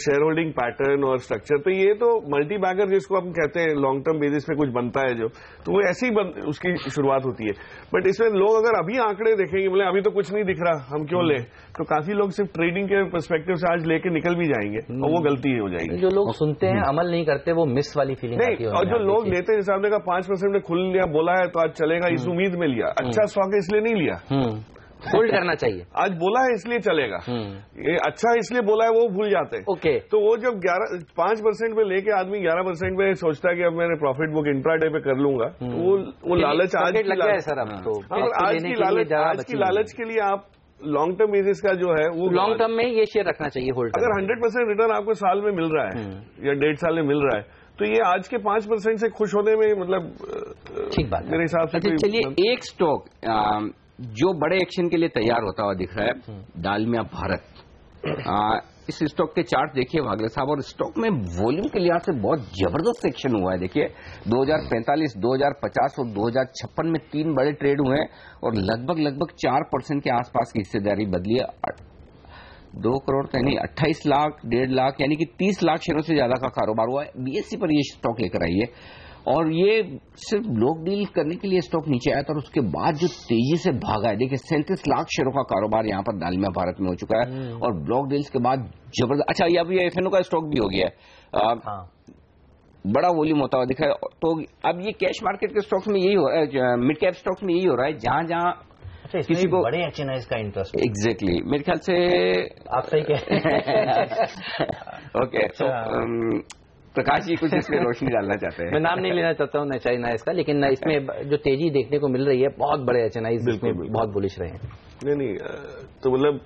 share holding pattern और स्ट्रक्चर, तो ये तो मल्टी बैगर जिसको हम कहते हैं लॉन्ग टर्म बेसिस पे कुछ बनता है जो, तो वो ऐसी उसकी शुरुआत होती है। बट इसमें लोग अगर अभी आंकड़े देखेंगे, बोले अभी तो कुछ नहीं दिख रहा, हम क्यों लें, तो काफी लोग सिर्फ ट्रेडिंग के पर्सपेक्टिव से आज लेके निकल भी जाएंगे और वो गलती हो जाएगी। जो लोग सुनते हैं अमल नहीं करते, वो मिस वाली फीलिंग आती है। और जो लोग लेते हैं, जैसे आपने कहा 5% में खुल लिया, बोला है तो आज चलेगा, इस उम्मीद में लिया, अच्छा स्टॉक है इसलिए नहीं लिया, होल्ड करना चाहिए, आज बोला है इसलिए चलेगा, ये अच्छा इसलिए बोला है, वो भूल जाते हैं। ओके, तो वो जब 5% में लेके आदमी 11% में सोचता है कि अब मैंने प्रॉफिट बुक इंट्राडे पे कर लूंगा, तो वो लालच आज लग गया है सर। अब तो आज की लालच के लिए आप लॉन्ग टर्म बेसिस का जो है वो लॉन्ग टर्म में ये शेयर रखना चाहिए होल्ड। अगर 100% रिटर्न आपको साल में मिल रहा है या 1.5 साल में मिल रहा है, तो ये आज के 5% से खुश होने में मतलब ठीक बात मेरे हिसाब से। अच्छा चलिए, एक स्टॉक जो बड़े एक्शन के लिए तैयार होता हुआ दिख रहा है, डालमिया भारत। इस स्टॉक के चार्ट देखिए वागले साहब, और स्टॉक में वॉल्यूम के लिहाज से बहुत जबरदस्त एक्शन हुआ है। देखिए 2045, 2050 और 2056 में 3 बड़े ट्रेड हुए हैं और लगभग 4% के आसपास की हिस्सेदारी बदली है। 2 करोड़ तो नहीं, 28 लाख, 1.5 लाख, यानी कि 30 लाख शेयरों से ज्यादा का कारोबार हुआ है। बीएससी पर ये स्टॉक लेकर आई है और ये सिर्फ ब्लॉक डील करने के लिए स्टॉक नीचे आया था और उसके बाद जो तेजी से भागा है। देखिए 37 लाख शेयरों का कारोबार यहाँ पर डालमिया भारत में हो चुका है और ब्लॉक डील्स के बाद जबरदस्त। अच्छा, ये अभी एफएनओ का स्टॉक भी हो गया है, बड़ा वॉल्यूम होता हुआ दिखा है। तो अब ये कैश मार्केट के स्टॉक्स में यही हो रहा है, मिड कैप स्टॉक्स में यही हो रहा है, जहां किसी को बड़े अच्छे ना इसका इंटरेस्ट। एग्जैक्टली, मेरे ख्याल से आप सही कह ओके। प्रकाश जी कुछ इसमें रोशनी डालना चाहते हैं? मैं नाम नहीं लेना चाहता हूँ एचएनआई का, लेकिन इसमें जो तेजी देखने को मिल रही है, बहुत बड़े एचएनआई इसमें बहुत बुलिश रहे हैं। नहीं, तो मतलब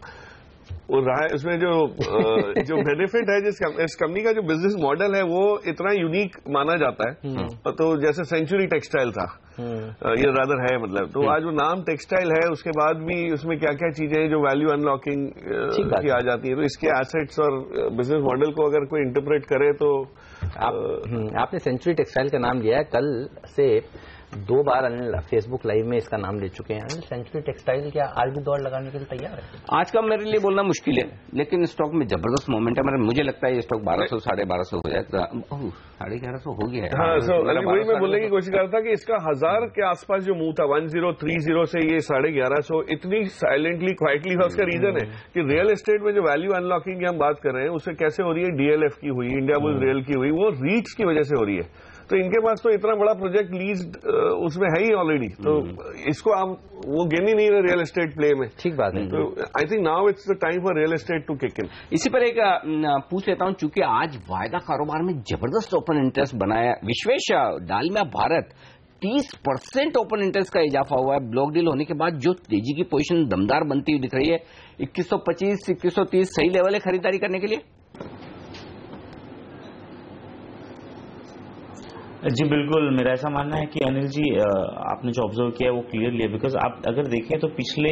वो रहा है उसमें जो बेनिफिट है इस कंपनी का, जो बिजनेस मॉडल है वो इतना यूनिक माना जाता है। तो जैसे सेंचुरी टेक्सटाइल था, ये रादर है मतलब, तो आज वो नाम टेक्सटाइल है, उसके बाद भी उसमें क्या क्या चीजें जो वैल्यू अनलॉकिंग की आ जाती है, तो इसके एसेट्स और बिजनेस मॉडल को अगर कोई इंटरप्रेट करे तो आपने सेंचुरी टेक्सटाइल का नाम लिया है, कल से 2 बार अनिल फेसबुक लाइव में इसका नाम ले चुके हैं। सेंचुरी टेक्सटाइल क्या आज भी दौड़ लगाने के लिए तैयार है? आज का मेरे लिए बोलना मुश्किल है, लेकिन स्टॉक में जबरदस्त मोमेंटम है। मुझे लगता है ये स्टॉक 1200, 1250 हो जाएगा। 1150 हो गया है। हाँ, वही मैं बोलने की कोशिश कर रहा था कि इसका 1000 के आसपास जो मूव था, 1030 से ये 1150 इतनी साइलेंटली क्वाइटली था। उसका रीजन है कि रियल एस्टेट में जो वैल्यू अनलॉकिंग की हम बात कर रहे हैं, उससे कैसे हो रही है, डीएलएफ की हुई, इंडिया बुल्स रेल की हुई, वो रीट्स की वजह से हो रही है। तो इनके पास तो इतना बड़ा प्रोजेक्ट लीज उसमें है ही ऑलरेडी, तो इसको आप वो गेन ही नहीं रहे रियल एस्टेट प्ले में। ठीक बात है। तो I think now it's the time for real estate to kick in. इसी पर एक पूछ लेता हूं, चूंकि आज वायदा कारोबार में जबरदस्त ओपन इंटरेस्ट बनाया विश्वेश, डालमिया भारत 30% ओपन इंटरेस्ट का इजाफा हुआ है ब्लॉक डील होने के बाद, जो तेजी की पोजीशन दमदार बनती हुई दिख रही है। 2125 2130 सही लेवल है खरीदारी करने के लिए? जी बिल्कुल, मेरा ऐसा मानना है कि अनिल जी आपने जो ऑब्जर्व किया है वो क्लियरली है, बिकॉज आप अगर देखें तो पिछले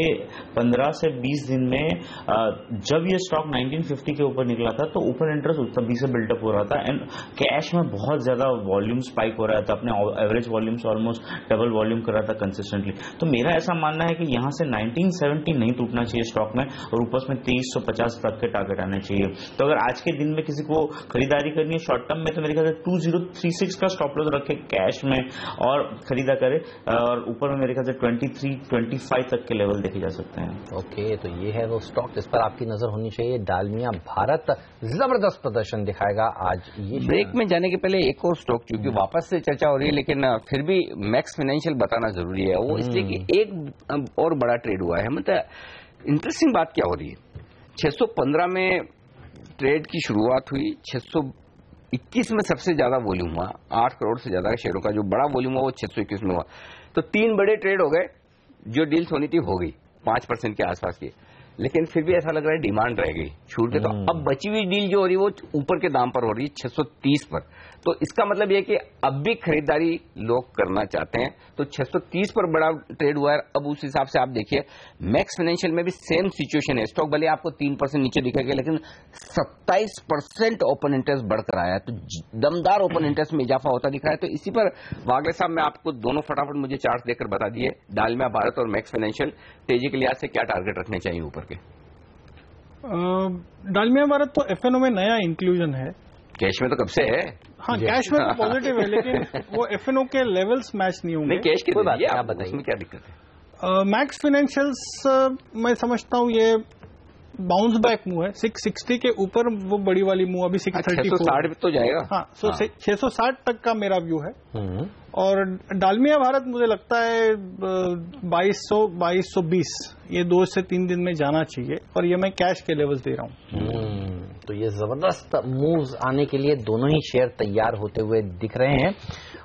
15 से 20 दिन में जब ये स्टॉक 1950 के ऊपर निकला था तो ओपन इंटरेस्ट तभी से बिल्डअप हो रहा था एंड कैश में बहुत ज्यादा वॉल्यूम स्पाइक हो रहा था, अपने एवरेज वॉल्यूम से ऑलमोस्ट डबल वॉल्यूम कर रहा था कंसिस्टेंटली। तो मेरा ऐसा मानना है कि यहाँ से 1970 नहीं टूटना चाहिए स्टॉक में और ऊपर में 2350 तक के टारगेट आने चाहिए। तो अगर आज के दिन में किसी को खरीदारी करनी है शॉर्ट टर्म में तो मेरे ख्याल से 2036 का स्टॉप लॉस रखे कैश में और खरीदा करे, और ऊपर में मेरे ख्याल से 23-25 तक के लेवल देखे जा सकते हैं। ओके, तो ये है वो स्टॉक जिस पर आपकी नजर होनी चाहिए। डालमिया भारत जबरदस्त प्रदर्शन दिखाएगा आज। ये ब्रेक में जाने के पहले एक और स्टॉक, क्योंकि वापस से चर्चा हो रही है लेकिन फिर भी मैक्स फाइनेंशियल बताना जरूरी है, वो इसलिए कि एक और बड़ा ट्रेड हुआ है। मतलब इंटरेस्टिंग बात क्या हो रही है, 615 में ट्रेड की शुरुआत हुई, 621 में सबसे ज्यादा वॉल्यूम हुआ, 8 करोड़ से ज्यादा शेयरों का जो बड़ा वॉल्यूम हुआ वो 621 में हुआ। तो 3 बड़े ट्रेड हो गए, जो डील्स होनी थी हो गई 5% के आसपास की, लेकिन फिर भी ऐसा लग रहा है डिमांड रह गई छूट के। तो अब बची हुई डील जो हो रही है वो ऊपर के दाम पर हो रही है 630 पर। तो इसका मतलब यह कि अब भी खरीदारी लोग करना चाहते हैं, तो 630 पर बड़ा ट्रेड हुआ है। अब उस हिसाब से आप देखिए मैक्स फाइनेंशियल में भी सेम सिचुएशन है, स्टॉक भले आपको 3% नीचे दिखेगा लेकिन 27% ओपन इंटरेस्ट बढ़कर आया है, तो दमदार ओपन इंटरेस्ट में इजाफा होता दिख रहा है। तो इसी पर वागले साहब मैं आपको दोनों फटाफट मुझे चार्ट देकर बता दिए, डालमिया भारत और मैक्स फाइनेंशियल तेजी के लिहाज से क्या टारगेट रखने चाहिए ऊपर के? डालमिया भारत तो एफएनओ में नया इंक्लूजन है, कैश में तो कब से है। हाँ कैश में तो पॉजिटिव है लेकिन वो एफएनओ के लेवल्स मैच नहीं होंगे। नहीं कैश की कोई बात नहीं, आप बताइए उसमें क्या दिक्कत है? मैक्स फाइनेंशियल्स मैं समझता हूँ ये बाउंस बैक मूव है, 660 के ऊपर वो बड़ी वाली मूव अभी 634 660 तो जाएगा। हाँ, 660 तक का मेरा व्यू है। और डालमिया भारत मुझे लगता है 2220 ये 2 से 3 दिन में जाना चाहिए, और ये मैं कैश के लेवल दे रहा हूँ। तो ये जबरदस्त मूव्स आने के लिए दोनों ही शेयर तैयार होते हुए दिख रहे हैं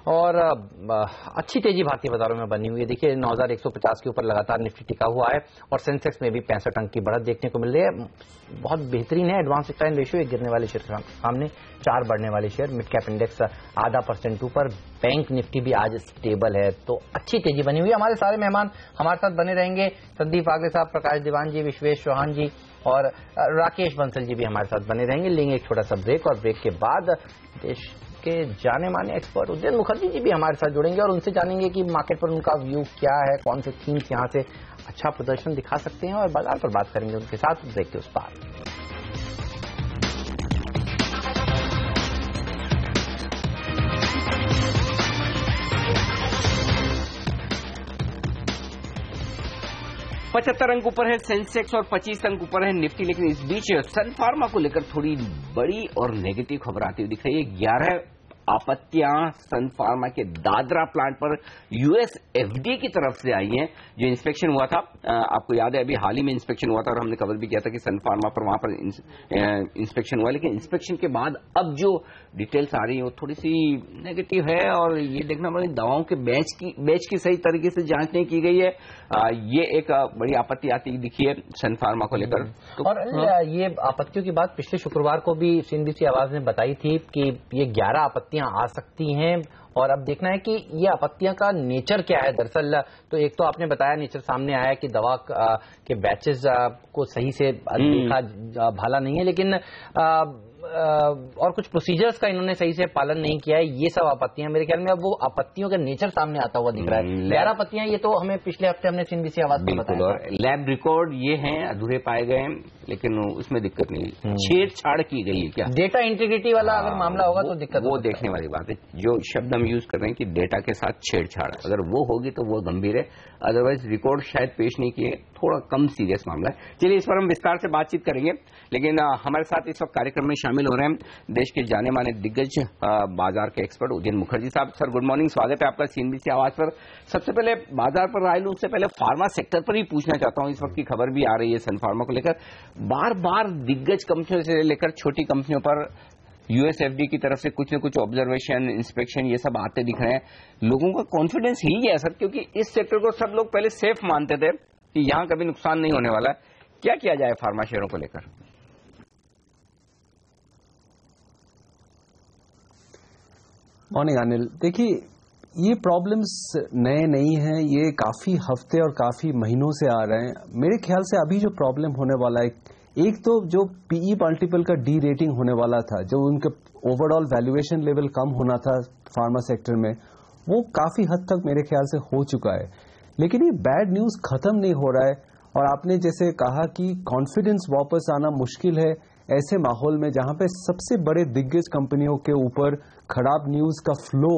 और अच्छी तेजी भारतीय बाजारों में बनी हुई है। देखिए 9150 के ऊपर लगातार निफ्टी टिका हुआ है और सेंसेक्स में भी 65 अंक की बढ़त देखने को मिल रही है। बहुत बेहतरीन है एडवांस डिक्लाइन रेशियो, एक गिरने वाले शेयर के सामने 4 बढ़ने वाले शेयर। मिड कैप इंडेक्स 0.5% ऊपर, बैंक निफ्टी भी आज स्टेबल है, तो अच्छी तेजी बनी हुई है। हमारे सारे मेहमान हमारे साथ बने रहेंगे, संदीप वागले साहब, प्रकाश दीवान जी, विश्वेश चौहान जी और राकेश बंसल जी भी हमारे साथ बने रहेंगे। लेंगे एक छोटा सा ब्रेक और ब्रेक के बाद देश के जाने माने एक्सपर्ट उज्जैन मुखर्जी जी भी हमारे साथ जुड़ेंगे और उनसे जानेंगे कि मार्केट पर उनका व्यू क्या है, कौन से थीम्स यहां से अच्छा प्रदर्शन दिखा सकते हैं, और बाजार पर बात करेंगे उनके साथ ब्रेक के उस पार। पचहत्तर अंक ऊपर है सेंसेक्स और 25 अंक ऊपर है निफ्टी, लेकिन इस बीच सन फार्मा को लेकर थोड़ी बड़ी और नेगेटिव खबर आती हुई दिख रही है। 11 आपत्तियां सन फार्मा के दादरा प्लांट पर यूएस एफडीए की तरफ से आई हैं। जो इंस्पेक्शन हुआ था, आपको याद है अभी हाल ही में इंस्पेक्शन हुआ था और हमने कवर भी किया था कि सन फार्मा पर वहां पर इंस्पेक्शन हुआ, लेकिन इंस्पेक्शन के बाद अब जो डिटेल्स आ रही है वो थोड़ी सी नेगेटिव है और ये देखना पड़ेगा दवाओं के बैच की सही तरीके से जांच नहीं की गई है। ये एक बड़ी आपत्ति आती दिखी है सन फार्मा को लेकर। और ये आपत्तियों की बात पिछले शुक्रवार को भी सीएनबीसी आवाज ने बताई थी कि ये 11 आपत्तियां आ सकती हैं और अब देखना है कि ये आपत्तियां का नेचर क्या है। दरअसल तो एक तो आपने बताया नेचर सामने आया कि दवा के बैचेस को सही से देखा भाला नहीं है, लेकिन और कुछ प्रोसीजर्स का इन्होंने सही से पालन नहीं किया है। ये सब आपत्तियां मेरे ख्याल में अब वो आपत्तियों का नेचर सामने आता हुआ दिख रहा है। 11 आपत्तियां ये तो हमें पिछले हफ्ते हमने सीएनबीसी आवाज में बताया। और लैब रिकॉर्ड ये हैं अधूरे पाए गए हैं, लेकिन उसमें दिक्कत नहीं, छेड़छाड़ की गई है क्या, डेटा इंटीग्रिटी वाला अगर मामला होगा तो दिक्कत वो देखने वाली बात है। जो शब्द हम यूज कर रहे हैं कि डेटा के साथ छेड़छाड़, अगर वो होगी तो वो गंभीर है। अदरवाइज रिकॉर्ड शायद पेश नहीं किए, थोड़ा कम सीरियस मामला है। चलिए इस पर हम विस्तार से बातचीत करेंगे, लेकिन हमारे साथ इस वक्त कार्यक्रम में शामिल हो रहे हैं देश के जाने माने दिग्गज बाजार के एक्सपर्ट उदयन मुखर्जी साहब। सर गुड मॉर्निंग, स्वागत है आपका CNBC आवाज पर। सबसे पहले बाजार पर राय लूं उससे पहले फार्मा सेक्टर पर ही पूछना चाहता हूं। इस वक्त की खबर भी आ रही है सन फार्मा को लेकर, बार बार दिग्गज कंपनियों से लेकर छोटी कंपनियों पर USFDA की तरफ से कुछ न कुछ ऑब्जर्वेशन, इंस्पेक्शन ये सब आते दिख रहे हैं। लोगों का कॉन्फिडेंस ही है सर, क्योंकि इस सेक्टर को सब लोग पहले सेफ मानते थे कि यहां कभी नुकसान नहीं होने वाला है। क्या किया जाए फार्मा शेयरों को लेकर? मॉर्निंग अनिल, देखिए ये प्रॉब्लम्स नए नहीं हैं, ये काफी हफ्ते और काफी महीनों से आ रहे हैं। मेरे ख्याल से अभी जो प्रॉब्लम होने वाला है, एक तो जो PE मल्टीपल का डी रेटिंग होने वाला था, जो उनके ओवरऑल वैल्यूएशन लेवल कम होना था फार्मा सेक्टर में, वो काफी हद तक मेरे ख्याल से हो चुका है। लेकिन ये बैड न्यूज खत्म नहीं हो रहा है, और आपने जैसे कहा कि कॉन्फिडेंस वापस आना मुश्किल है ऐसे माहौल में जहां पे सबसे बड़े दिग्गज कंपनियों के ऊपर खराब न्यूज का फ्लो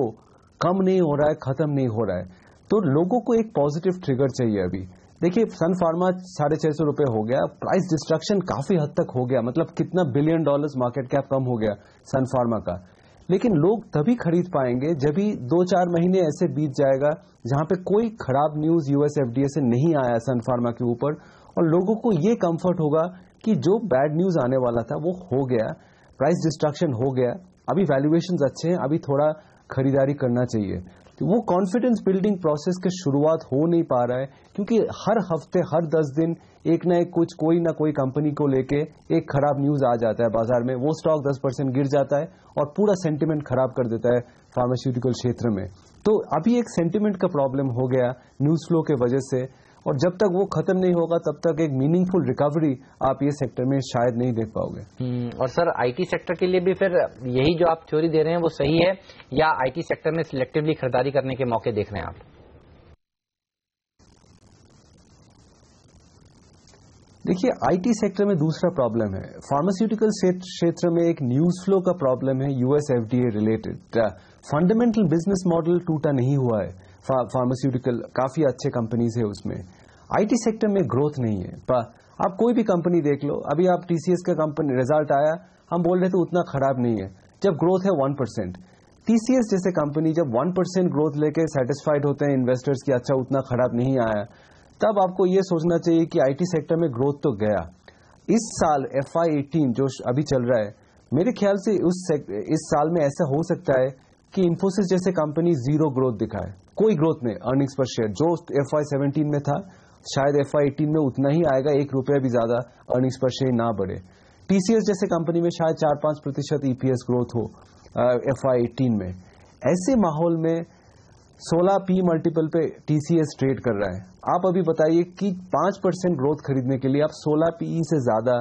कम नहीं हो रहा है, खत्म नहीं हो रहा है। तो लोगों को एक पॉजिटिव ट्रिगर चाहिए। अभी देखिए सन फार्मा $650 हो गया, प्राइस डिस्ट्रक्शन काफी हद तक हो गया, मतलब कितना $1 बिलियन मार्केट कैप कम हो गया सन फार्मा का। लेकिन लोग तभी खरीद पाएंगे जब भी 2-4 महीने ऐसे बीत जाएगा जहां पे कोई खराब न्यूज USFDA से नहीं आया सन फार्मा के ऊपर, और लोगों को ये कंफर्ट होगा कि जो बैड न्यूज आने वाला था वो हो गया, प्राइस डिस्ट्रक्शन हो गया, अभी वैल्यूएशंस अच्छे हैं, अभी थोड़ा खरीदारी करना चाहिए। तो वो कॉन्फिडेंस बिल्डिंग प्रोसेस की शुरुआत हो नहीं पा रहा है, क्योंकि हर हफ्ते हर 10 दिन एक ना एक कुछ कोई ना कोई कंपनी को लेके एक खराब न्यूज आ जाता है बाजार में, वो स्टॉक 10% गिर जाता है और पूरा सेंटिमेंट खराब कर देता है फार्मास्यूटिकल क्षेत्र में। तो अभी एक सेंटिमेंट का प्रॉब्लम हो गया न्यूज फ्लो के वजह से, और जब तक वो खत्म नहीं होगा तब तक एक मीनिंगफुल रिकवरी आप ये सेक्टर में शायद नहीं देख पाओगे। और सर IT सेक्टर के लिए भी फिर यही जो आप थ्योरी दे रहे हैं वो सही है, या IT सेक्टर में सिलेक्टिवली खरीदारी करने के मौके देख रहे हैं आप? देखिए IT सेक्टर में दूसरा प्रॉब्लम है, फार्मास्यूटिकल क्षेत्र में एक न्यूज फ्लो का प्रॉब्लम है USFDA related. Fundamental business model टूटा नहीं हुआ है, फार्मास्यूटिकल काफी अच्छे कंपनीज है उसमें। IT सेक्टर में ग्रोथ नहीं है। आप कोई भी कंपनी देख लो, अभी आप TCS का कंपनी रिजल्ट आया, हम बोल रहे थे उतना खराब नहीं है, जब ग्रोथ है 1%। TCS जैसे कंपनी जब 1% ग्रोथ लेके सेटिस्फाइड होते हैं इन्वेस्टर्स की, अच्छा उतना खराब नहीं आया, तब आपको ये सोचना चाहिए कि IT सेक्टर में ग्रोथ तो गया। इस साल FY18 जो अभी चल रहा है, मेरे ख्याल से इस साल में ऐसा हो सकता है कि इन्फोसिस जैसे कंपनी 0 ग्रोथ दिखाए, कोई ग्रोथ नहीं अर्निंग्स पर शेयर। जो FY17 में था शायद FY18 में उतना ही आएगा, ₹1 भी ज्यादा अर्निंग्स पर शेयर ना बढ़े। TCS जैसे कंपनी में शायद 4-5% EPS ग्रोथ हो FY18 में। ऐसे माहौल में 16 P मल्टीपल पे TCS ट्रेड कर रहा है। आप अभी बताइए कि 5% ग्रोथ खरीदने के लिए आप 16 PE से ज्यादा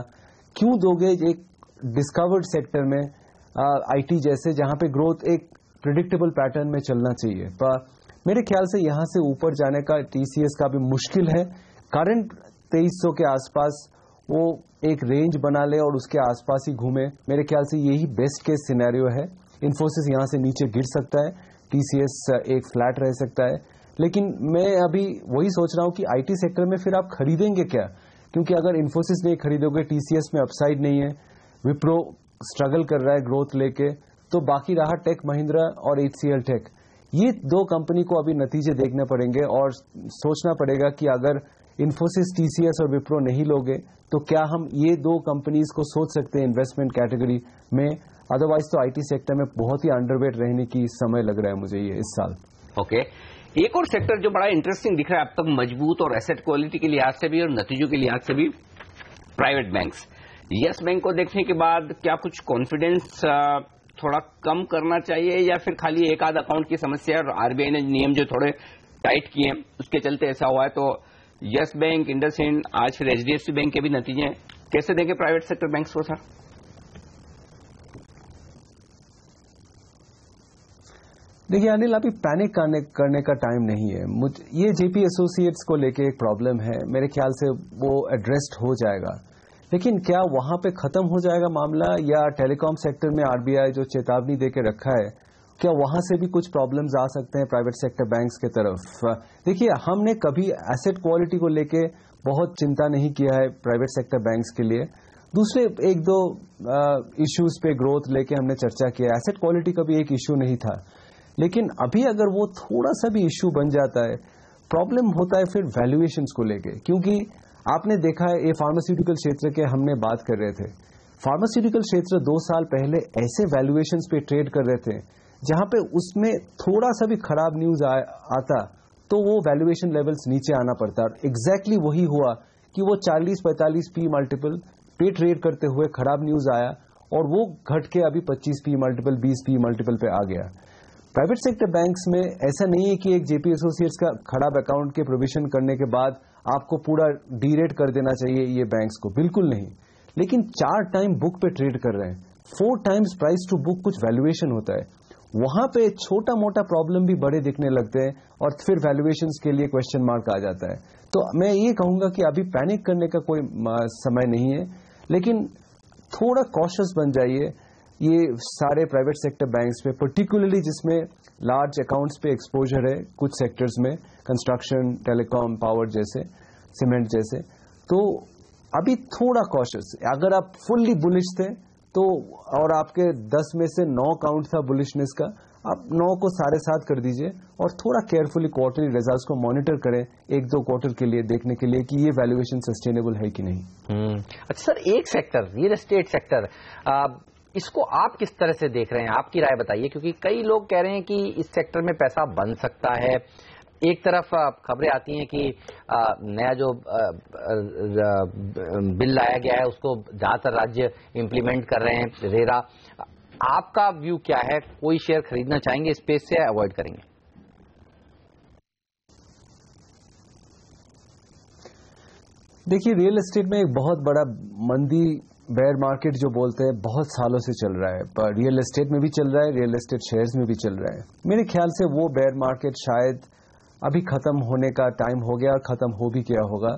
क्यों दोगे एक डिस्कवर्ड सेक्टर में IT जैसे, जहां पे ग्रोथ एक प्रिडिक्टेबल पैटर्न में चलना चाहिए। पर मेरे ख्याल से यहां से ऊपर जाने का TCS का भी मुश्किल है। करंट 2300 के आसपास वो एक रेंज बना ले और उसके आसपास ही घूमे, मेरे ख्याल से यही बेस्ट केस सिनेरियो है। इन्फोसिस यहां से नीचे गिर सकता है, TCS एक फ्लैट रह सकता है। लेकिन मैं अभी वही सोच रहा हूं कि IT सेक्टर में फिर आप खरीदेंगे क्या, क्योंकि अगर इन्फोसिस नहीं खरीदोगे, TCS में अपसाइड नहीं है, विप्रो स्ट्रगल कर रहा है ग्रोथ लेके, तो बाकी रहा टेक महिंद्रा और HCL टेक। ये 2 कंपनी को अभी नतीजे देखने पड़ेंगे और सोचना पड़ेगा कि अगर इन्फोसिस, TCS और विप्रो नहीं लोगे तो क्या हम ये 2 कंपनीज को सोच सकते हैं इन्वेस्टमेंट कैटेगरी में। अदरवाइज तो IT सेक्टर में बहुत ही अंडरवेट रहने की समय लग रहा है मुझे ये इस साल। ओके, एक और सेक्टर जो बड़ा इंटरेस्टिंग दिख रहा है अब तक, मजबूत और एसेट क्वालिटी के लिहाज से भी और नतीजों के लिहाज से भी, प्राइवेट बैंक्स। यस बैंक को देखने के बाद क्या कुछ कॉन्फिडेंस थोड़ा कम करना चाहिए, या फिर खाली एक आध अकाउंट की समस्या है और RBI ने नियम जो थोड़े टाइट किए हैं उसके चलते ऐसा हुआ है? तो यस बैंक, इंडसइंड, आज फिर HDFC बैंक के भी नतीजे हैं, कैसे देंगे प्राइवेट सेक्टर बैंक्स को सर? देखिए अनिल, अभी पैनिक करने का टाइम नहीं है। ये JP एसोसिएट्स को लेके एक प्रॉब्लम है, मेरे ख्याल से वो एड्रेस्ड हो जाएगा। लेकिन क्या वहां पे खत्म हो जाएगा मामला, या टेलीकॉम सेक्टर में RBI जो चेतावनी देके रखा है क्या वहां से भी कुछ प्रॉब्लम्स आ सकते हैं प्राइवेट सेक्टर बैंक्स के तरफ? देखिए, हमने कभी एसेट क्वालिटी को लेके बहुत चिंता नहीं किया है प्राइवेट सेक्टर बैंक्स के लिए। दूसरे एक दो इश्यूज पे ग्रोथ लेके हमने चर्चा किया। एसेट क्वालिटी का भी एक इश्यू नहीं था, लेकिन अभी अगर वो थोड़ा सा भी इश्यू बन जाता है, प्रॉब्लम होता है फिर वैल्यूएशंस को लेके। क्योंकि आपने देखा है, ये फार्मास्यूटिकल क्षेत्र के हमने बात कर रहे थे, फार्मास्यूटिकल क्षेत्र 2 साल पहले ऐसे वैल्यूएशंस पे ट्रेड कर रहे थे जहां पे उसमें थोड़ा सा भी खराब न्यूज आता तो वो वैल्यूएशन लेवल्स नीचे आना पड़ता। और एग्जैक्टली वही हुआ कि वो 40-45 पी मल्टीपल पे ट्रेड करते हुए खराब न्यूज आया और वो घट के अभी 25 पी मल्टीपल 20 पी मल्टीपल पे आ गया। प्राइवेट सेक्टर बैंक्स में ऐसा नहीं है कि एक जेपी एसोसिएट्स का खराब अकाउंट के प्रोविजन करने के बाद आपको पूरा डीरेट कर देना चाहिए ये बैंक्स को, बिल्कुल नहीं। लेकिन 4 टाइम बुक पे ट्रेड कर रहे हैं, 4 टाइम्स प्राइस टू बुक कुछ वैल्यूएशन होता है, वहां पे छोटा मोटा प्रॉब्लम भी बड़े दिखने लगते हैं और फिर वैल्यूएशंस के लिए क्वेश्चन मार्क आ जाता है। तो मैं ये कहूंगा कि अभी पैनिक करने का कोई समय नहीं है, लेकिन थोड़ा कॉशियस बन जाइए ये सारे प्राइवेट सेक्टर बैंक्स पे, पर्टिकुलरली जिसमें लार्ज अकाउंट्स पे एक्सपोजर है कुछ सेक्टर्स में, कंस्ट्रक्शन, टेलीकॉम, पावर जैसे, सीमेंट जैसे। तो अभी थोड़ा कॉशियस। अगर आप फुल्ली बुलिश थे तो और आपके 10 में से 9 काउंट था बुलिशनेस का, आप 9 को 7.5 कर दीजिए और थोड़ा केयरफुली क्वार्टरली रिजल्ट्स को मॉनिटर करें 1-2 क्वार्टर के लिए, देखने के लिए कि ये वैल्यूएशन सस्टेनेबल है कि नहीं। अच्छा सर, एक सेक्टर रियल एस्टेट सेक्टर, इसको आप किस तरह से देख रहे हैं? आपकी राय बताइए, क्योंकि कई लोग कह रहे हैं कि इस सेक्टर में पैसा बन सकता है। एक तरफ खबरें आती हैं कि नया जो बिल लाया गया है उसको ज्यादातर राज्य इंप्लीमेंट कर रहे हैं, रेरा। आपका व्यू क्या है? कोई शेयर खरीदना चाहेंगे स्पेस से या अवॉइड करेंगे? देखिए, रियल एस्टेट में एक बहुत बड़ा मंदी, बेयर मार्केट जो बोलते हैं, बहुत सालों से चल रहा है, पर रियल एस्टेट में भी चल रहा है, रियल एस्टेट शेयर्स में भी चल रहा है। मेरे ख्याल से वो बेयर मार्केट शायद अभी खत्म होने का टाइम हो गया, और खत्म हो भी गया होगा,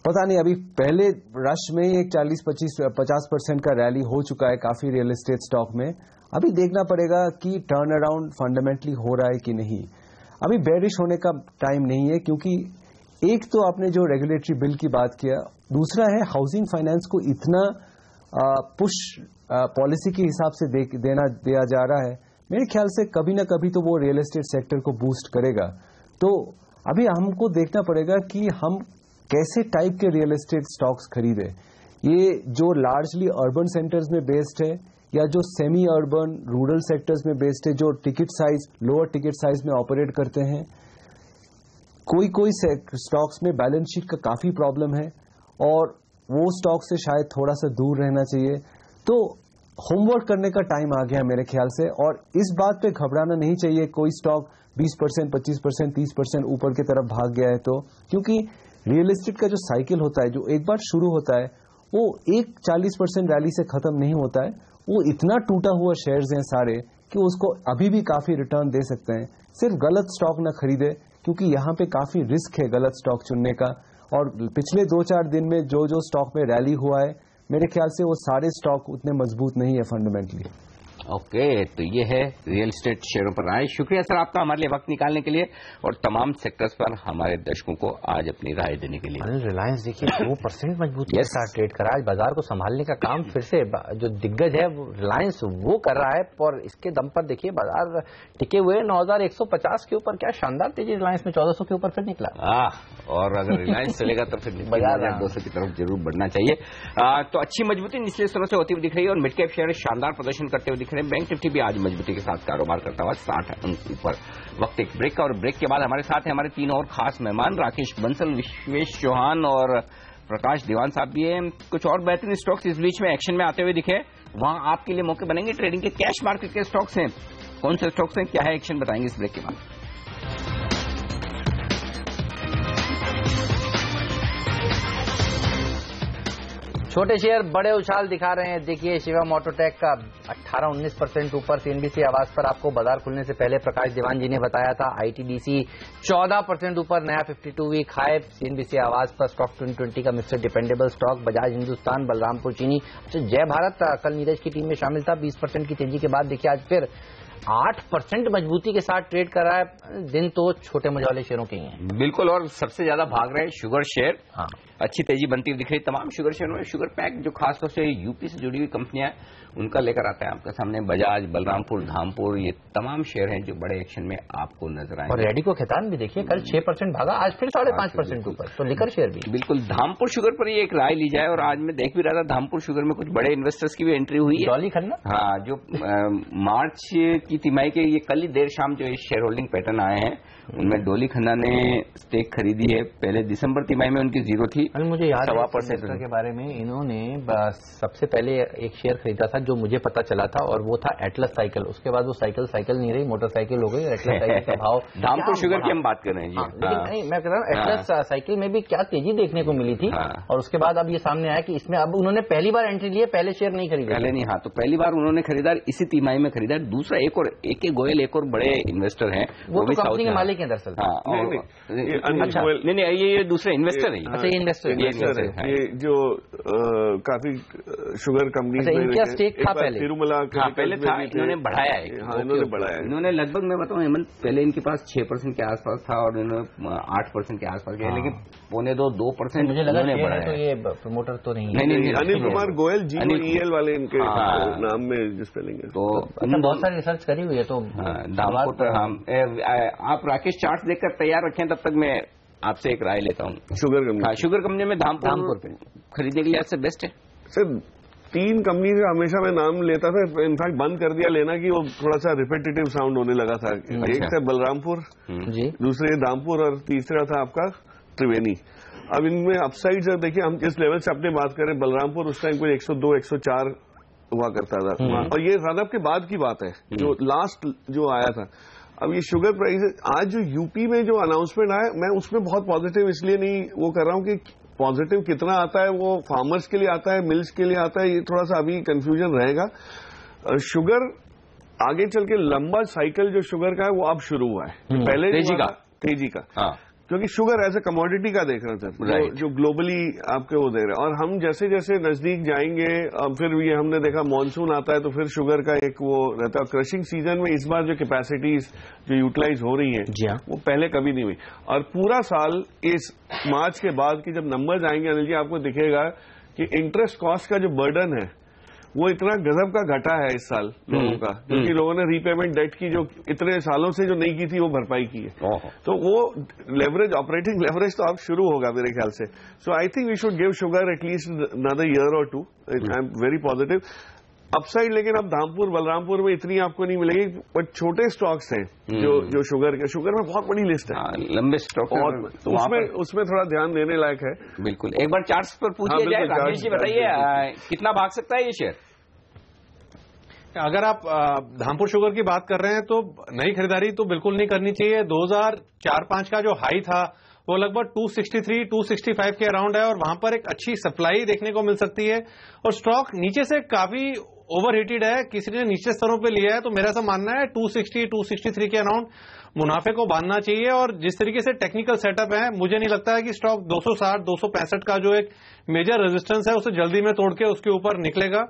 पता नहीं। अभी पहले रश में ही एक 40-50% का रैली हो चुका है काफी रियल एस्टेट स्टॉक में। अभी देखना पड़ेगा कि टर्न अराउंड फंडामेंटली हो रहा है कि नहीं। अभी बेरिश होने का टाइम नहीं है, क्योंकि एक तो आपने जो रेगुलेटरी बिल की बात किया, दूसरा है हाउसिंग फाइनेंस को इतना पुश पॉलिसी के हिसाब से दिया जा रहा है। मेरे ख्याल से कभी ना कभी तो वो रियल एस्टेट सेक्टर को बूस्ट करेगा। तो अभी हमको देखना पड़ेगा कि हम कैसे टाइप के रियल एस्टेट स्टॉक्स खरीदें। ये जो लार्जली अर्बन सेंटर्स में बेस्ड है या जो सेमी अर्बन रूरल सेक्टर्स में बेस्ड है, जो ticket size, lower ticket size में ऑपरेट करते हैं। कोई स्टॉक्स में बैलेंस शीट का काफी प्रॉब्लम है और वो स्टॉक से शायद थोड़ा सा दूर रहना चाहिए। तो होमवर्क करने का टाइम आ गया मेरे ख्याल से, और इस बात पे घबराना नहीं चाहिए कोई स्टॉक 20%, 25%, 30% ऊपर की तरफ भाग गया है तो, क्योंकि रियल एस्टेट का जो साइकिल होता है, जो एक बार शुरू होता है, वो एक 40% रैली से खत्म नहीं होता है। वो इतना टूटा हुआ शेयर्स हैं सारे कि उसको अभी भी काफी रिटर्न दे सकते हैं। सिर्फ गलत स्टॉक न खरीदे, क्योंकि यहां पे काफी रिस्क है गलत स्टॉक चुनने का। और पिछले 2-4 दिन में जो स्टॉक में रैली हुआ है, मेरे ख्याल से वो सारे स्टॉक उतने मजबूत नहीं है फंडामेंटली। ओके, तो ये है रियल एस्टेट शेयरों पर राय। शुक्रिया सर आपका हमारे लिए वक्त निकालने के लिए और तमाम सेक्टर्स पर हमारे दर्शकों को आज अपनी राय देने के लिए। रिलायंस देखिए 2% मजबूती के साथ ट्रेड करा। आज बाजार को संभालने का काम फिर से जो दिग्गज है रिलायंस वो कर रहा है, और इसके दम पर देखिए बाजार टिके हुए 9150 के ऊपर। क्या शानदार तेजी रिलायंस में, 1400 के ऊपर फिर निकला। और अगर रिलायंस चलेगा तो फिर बाजार 200 की तरफ जरूर बढ़ना चाहिए। तो अच्छी मजबूती निचले स्तरों से होती हुई दिख रही है और मिड कैप शेयर शानदार प्रदर्शन करते हुए दिख रहे हैं। बैंक निफ्टी भी आज मजबूती के साथ कारोबार करता हुआ 60 अंक ऊपर। वक्त एक ब्रेक का, और ब्रेक के बाद हमारे साथ हैं हमारे 3 और खास मेहमान, राकेश बंसल, विश्वेश चौहान और प्रकाश दीवान साहब भी हैं। कुछ और बेहतरीन स्टॉक्स इस बीच में एक्शन में आते हुए दिखे, वहां आपके लिए मौके बनेंगे। ट्रेडिंग के कैश मार्केट के स्टॉक्स हैं, कौन से स्टॉक्स हैं, क्या है एक्शन, बताएंगे इस ब्रेक के बाद। छोटे शेयर बड़े उछाल दिखा रहे हैं। देखिए शिवम ऑटोटेक का 18-19% ऊपर। सीएनबीसी आवाज पर आपको बाजार खुलने से पहले प्रकाश दीवान जी ने बताया था। आईटीडीसी 14% ऊपर, नया 52 वीक हाई। सीएनबीसी आवाज पर स्टॉक 2020 का mister dependable stock Bajaj Hindustan, Balrampur चीनी। जय भारत कल नीरज की टीम में शामिल था। 20% की तेजी के बाद देखिए आज फिर 8% मजबूती के साथ ट्रेड कर रहा है। दिन तो छोटे मझौले शेयरों के ही हैं। बिल्कुल, और सबसे ज्यादा भाग रहे शुगर शेयर। हाँ, अच्छी तेजी बनती हुई दिख रही तमाम शुगर शेयरों में। शुगर पैक जो खासतौर से यूपी से जुड़ी हुई कंपनियां हैं उनका लेकर आते हैं आपके सामने। बजाज, बलरामपुर, धामपुर, ये तमाम शेयर हैं जो बड़े एक्शन में आपको नजर आए। और रेडिको खैतान भी देखिए, कल 6% भागा, आज फिर 5.5% ऊपर। तो लिकर शेयर भी बिल्कुल। धामपुर शुगर पर ये एक राय ली जाए, और आज मैं देख भी रहा था धामपुर शुगर में कुछ बड़े इन्वेस्टर्स की भी एंट्री हुई है। डॉली खन्ना, हाँ, जो मार्च की तिमाही के ये कल ही देर शाम जो शेयर होल्डिंग पैटर्न आए हैं उनमें डोली खन्ना ने स्टेक खरीदी है। पहले दिसंबर तिमाही में उनकी 0 थी। मुझे याद है 1.25% के बारे में इन्होंने सबसे पहले एक शेयर खरीदा था जो मुझे पता चला था, और वो था एटलस साइकिल। उसके बाद वो साइकिल नहीं रही, मोटरसाइकिल हो गई। एटलस साइकिल का भाव धामपुर शुगर की हम बात कर रहे हैं जी। लेकिन नहीं, मैं कह रहा हूँ एटलस साइकिल में भी क्या तेजी देखने को मिली थी। और उसके बाद अब ये सामने आया कि इसमें अब उन्होंने पहली बार एंट्री ली है, पहले शेयर नहीं खरीदा। पहले नहीं, हाँ, तो पहली बार उन्होंने खरीदा, इसी तिमाही में खरीदा। दूसरा AK गोयल एक और बड़े इन्वेस्टर हैं, वो तो कंपनी के मालिक हैं दरअसल। अच्छा, नहीं, ये दूसरे इन्वेस्टर है। अच्छा, ये इन्वेस्टर है, ये जो काफी शुगर कंपनी इनका स्टेक था पहले, तिरुमला पहले था, इन्होंने बढ़ाया है। इन्होंने बढ़ाया है। इन्होंने लगभग, मैं बताऊं हेमंत, पहले इनके पास 6% के आसपास था और इन्होंने 8% के आसपास गया, लेकिन 2% मुझे लगा तो ये प्रमोटर तो नहीं। नहीं, अनिल कुमार गोयल, GOEL वाले इनके नाम में जो स्पेलिंग है। तो बहुत सारी रिसर्च करी हुई है। तो आप राकेश चार्ट देखकर तैयार रखें, तब तक मैं आपसे एक राय लेता हूँ। शुगर कंपनी, शुगर कंपनी में धामपुर पे खरीदने के लिए सबसे बेस्ट है सर। 3 कंपनी से हमेशा मैं नाम लेता था, इनफैक्ट बंद कर दिया लेना कि वो थोड़ा सा रिपीटेटिव साउंड होने लगा था। एक था बलरामपुर जी, दूसरे धामपुर, और तीसरा था आपका त्रिवेणी। अब इनमें अपसाइड जब देखिए, हम जिस लेवल से अपने बात करें, बलरामपुर उस टाइम कोई 102, 104 हुआ करता था, और ये रनअप के बाद की बात है जो लास्ट जो आया था। अब ये शुगर प्राइस आज जो यूपी में जो अनाउंसमेंट आया, मैं उसमें बहुत पॉजिटिव इसलिए नहीं वो कर रहा हूं कि पॉजिटिव कितना आता है वो फार्मर्स के लिए आता है, मिल्स के लिए आता है, ये थोड़ा सा अभी कंफ्यूजन रहेगा। शुगर आगे चल के लंबा साइकिल जो शुगर का है वो अब शुरू हुआ है। पहले तेजी का हाँ। क्योंकि शुगर एज ए कमोडिटी का देख रहे थे, जो ग्लोबली आपके वो दे रहे हैं। और हम जैसे जैसे नजदीक जाएंगे, फिर ये हमने देखा मानसून आता है तो फिर शुगर का एक वो रहता है। क्रशिंग सीजन में इस बार जो कैपेसिटीज जो यूटिलाइज हो रही हैं वो पहले कभी नहीं हुई। और पूरा साल इस मार्च के बाद की जब नंबर्स आएंगे अनिल जी, आपको दिखेगा कि इंटरेस्ट कॉस्ट का जो बर्डन है वो इतना गजब का घटा है इस साल लोगों का, क्योंकि लोगों ने रीपेमेंट डेट की जो इतने सालों से जो नहीं की थी वो भरपाई की है। तो वो लेवरेज, ऑपरेटिंग लेवरेज तो अब शुरू होगा मेरे ख्याल से। So I think we should give sugar at least another year और 2। I am very positive upside. लेकिन अब धामपुर, बलरामपुर में इतनी आपको नहीं मिलेगी, बट छोटे स्टॉक्स हैं जो शुगर के, शुगर में बहुत बड़ी लिस्ट है, लंबे स्टॉक, तो उसमें थोड़ा ध्यान देने लायक है। बिल्कुल, एक बार चार्ट्स पर पूछ लिया जाए। राकेश जी बताइए कितना भाग सकता है ये शेयर? अगर आप धामपुर शुगर की बात कर रहे हैं तो नई खरीदारी तो बिल्कुल नहीं करनी चाहिए। 2004-5 का जो हाई था वो लगभग 263-265 के अराउंड है, और वहां पर एक अच्छी सप्लाई देखने को मिल सकती है। और स्टॉक नीचे से काफी ओवरहीटेड है, किसी ने नीचे स्तरों पे लिया है, तो मेरा ऐसा मानना है 260-263 के अराउंड मुनाफे को बांधना चाहिए। और जिस तरीके से टेक्निकल सेटअप है, मुझे नहीं लगता है कि स्टॉक 260-265 का जो एक मेजर रेजिस्टेंस है उसे जल्दी में तोड़ के उसके ऊपर निकलेगा।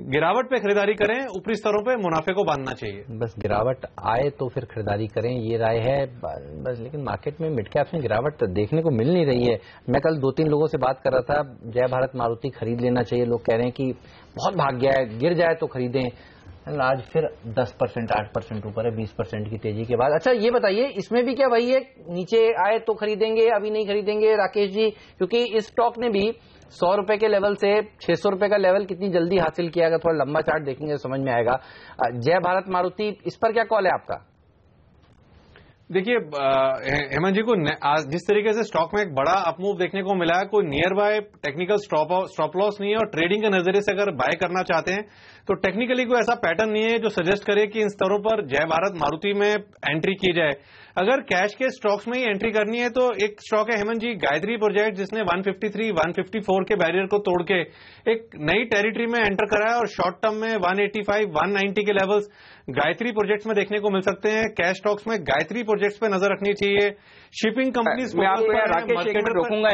गिरावट पे खरीदारी करें, ऊपरी स्तरों पे मुनाफे को बांधना चाहिए। बस गिरावट आए तो फिर खरीदारी करें, ये राय है बस। लेकिन मार्केट में मिड कैप्स में गिरावट देखने को मिल नहीं रही है। मैं कल 2-3 लोगों से बात कर रहा था, जय भारत मारुति खरीद लेना चाहिए। लोग कह रहे हैं कि बहुत भाग गया है, गिर जाए तो खरीदें। आज फिर 10%, 8% ऊपर है 20% की तेजी के बाद। अच्छा, ये बताइए इसमें भी क्या वही है, नीचे आए तो खरीदेंगे, अभी नहीं खरीदेंगे राकेश जी? क्योंकि इस स्टॉक ने भी 100 रुपए के लेवल से 600 रुपए का लेवल कितनी जल्दी हासिल किया, अगर थोड़ा लंबा चार्ट देखेंगे तो समझ में आएगा। जय भारत मारुति, इस पर क्या कॉल है आपका? देखिए हेमंत जी को आज जिस तरीके से स्टॉक में एक बड़ा अपमूव देखने को मिला है, कोई near by technical stop loss नहीं है, और ट्रेडिंग के नजरिए से अगर बाय करना चाहते हैं तो टेक्निकली कोई ऐसा पैटर्न नहीं है जो सजेस्ट करे कि इन स्तरों पर जय भारत मारुति में एंट्री की जाए। अगर कैश के स्टॉक्स में ही एंट्री करनी है तो एक स्टॉक है हेमंत जी, गायत्री प्रोजेक्ट, जिसने 153, 154 के बैरियर को तोड़ के एक नई टेरिटरी में एंटर करा है, और शॉर्ट टर्म में 185, 190 के लेवल्स गायत्री प्रोजेक्ट्स में देखने को मिल सकते हैं। कैश स्टॉक्स में गायत्री प्रोजेक्ट्स पे नजर रखनी चाहिए। शिपिंग कंपनीज मैं आपको राकेश एक मिनट रोकूंगा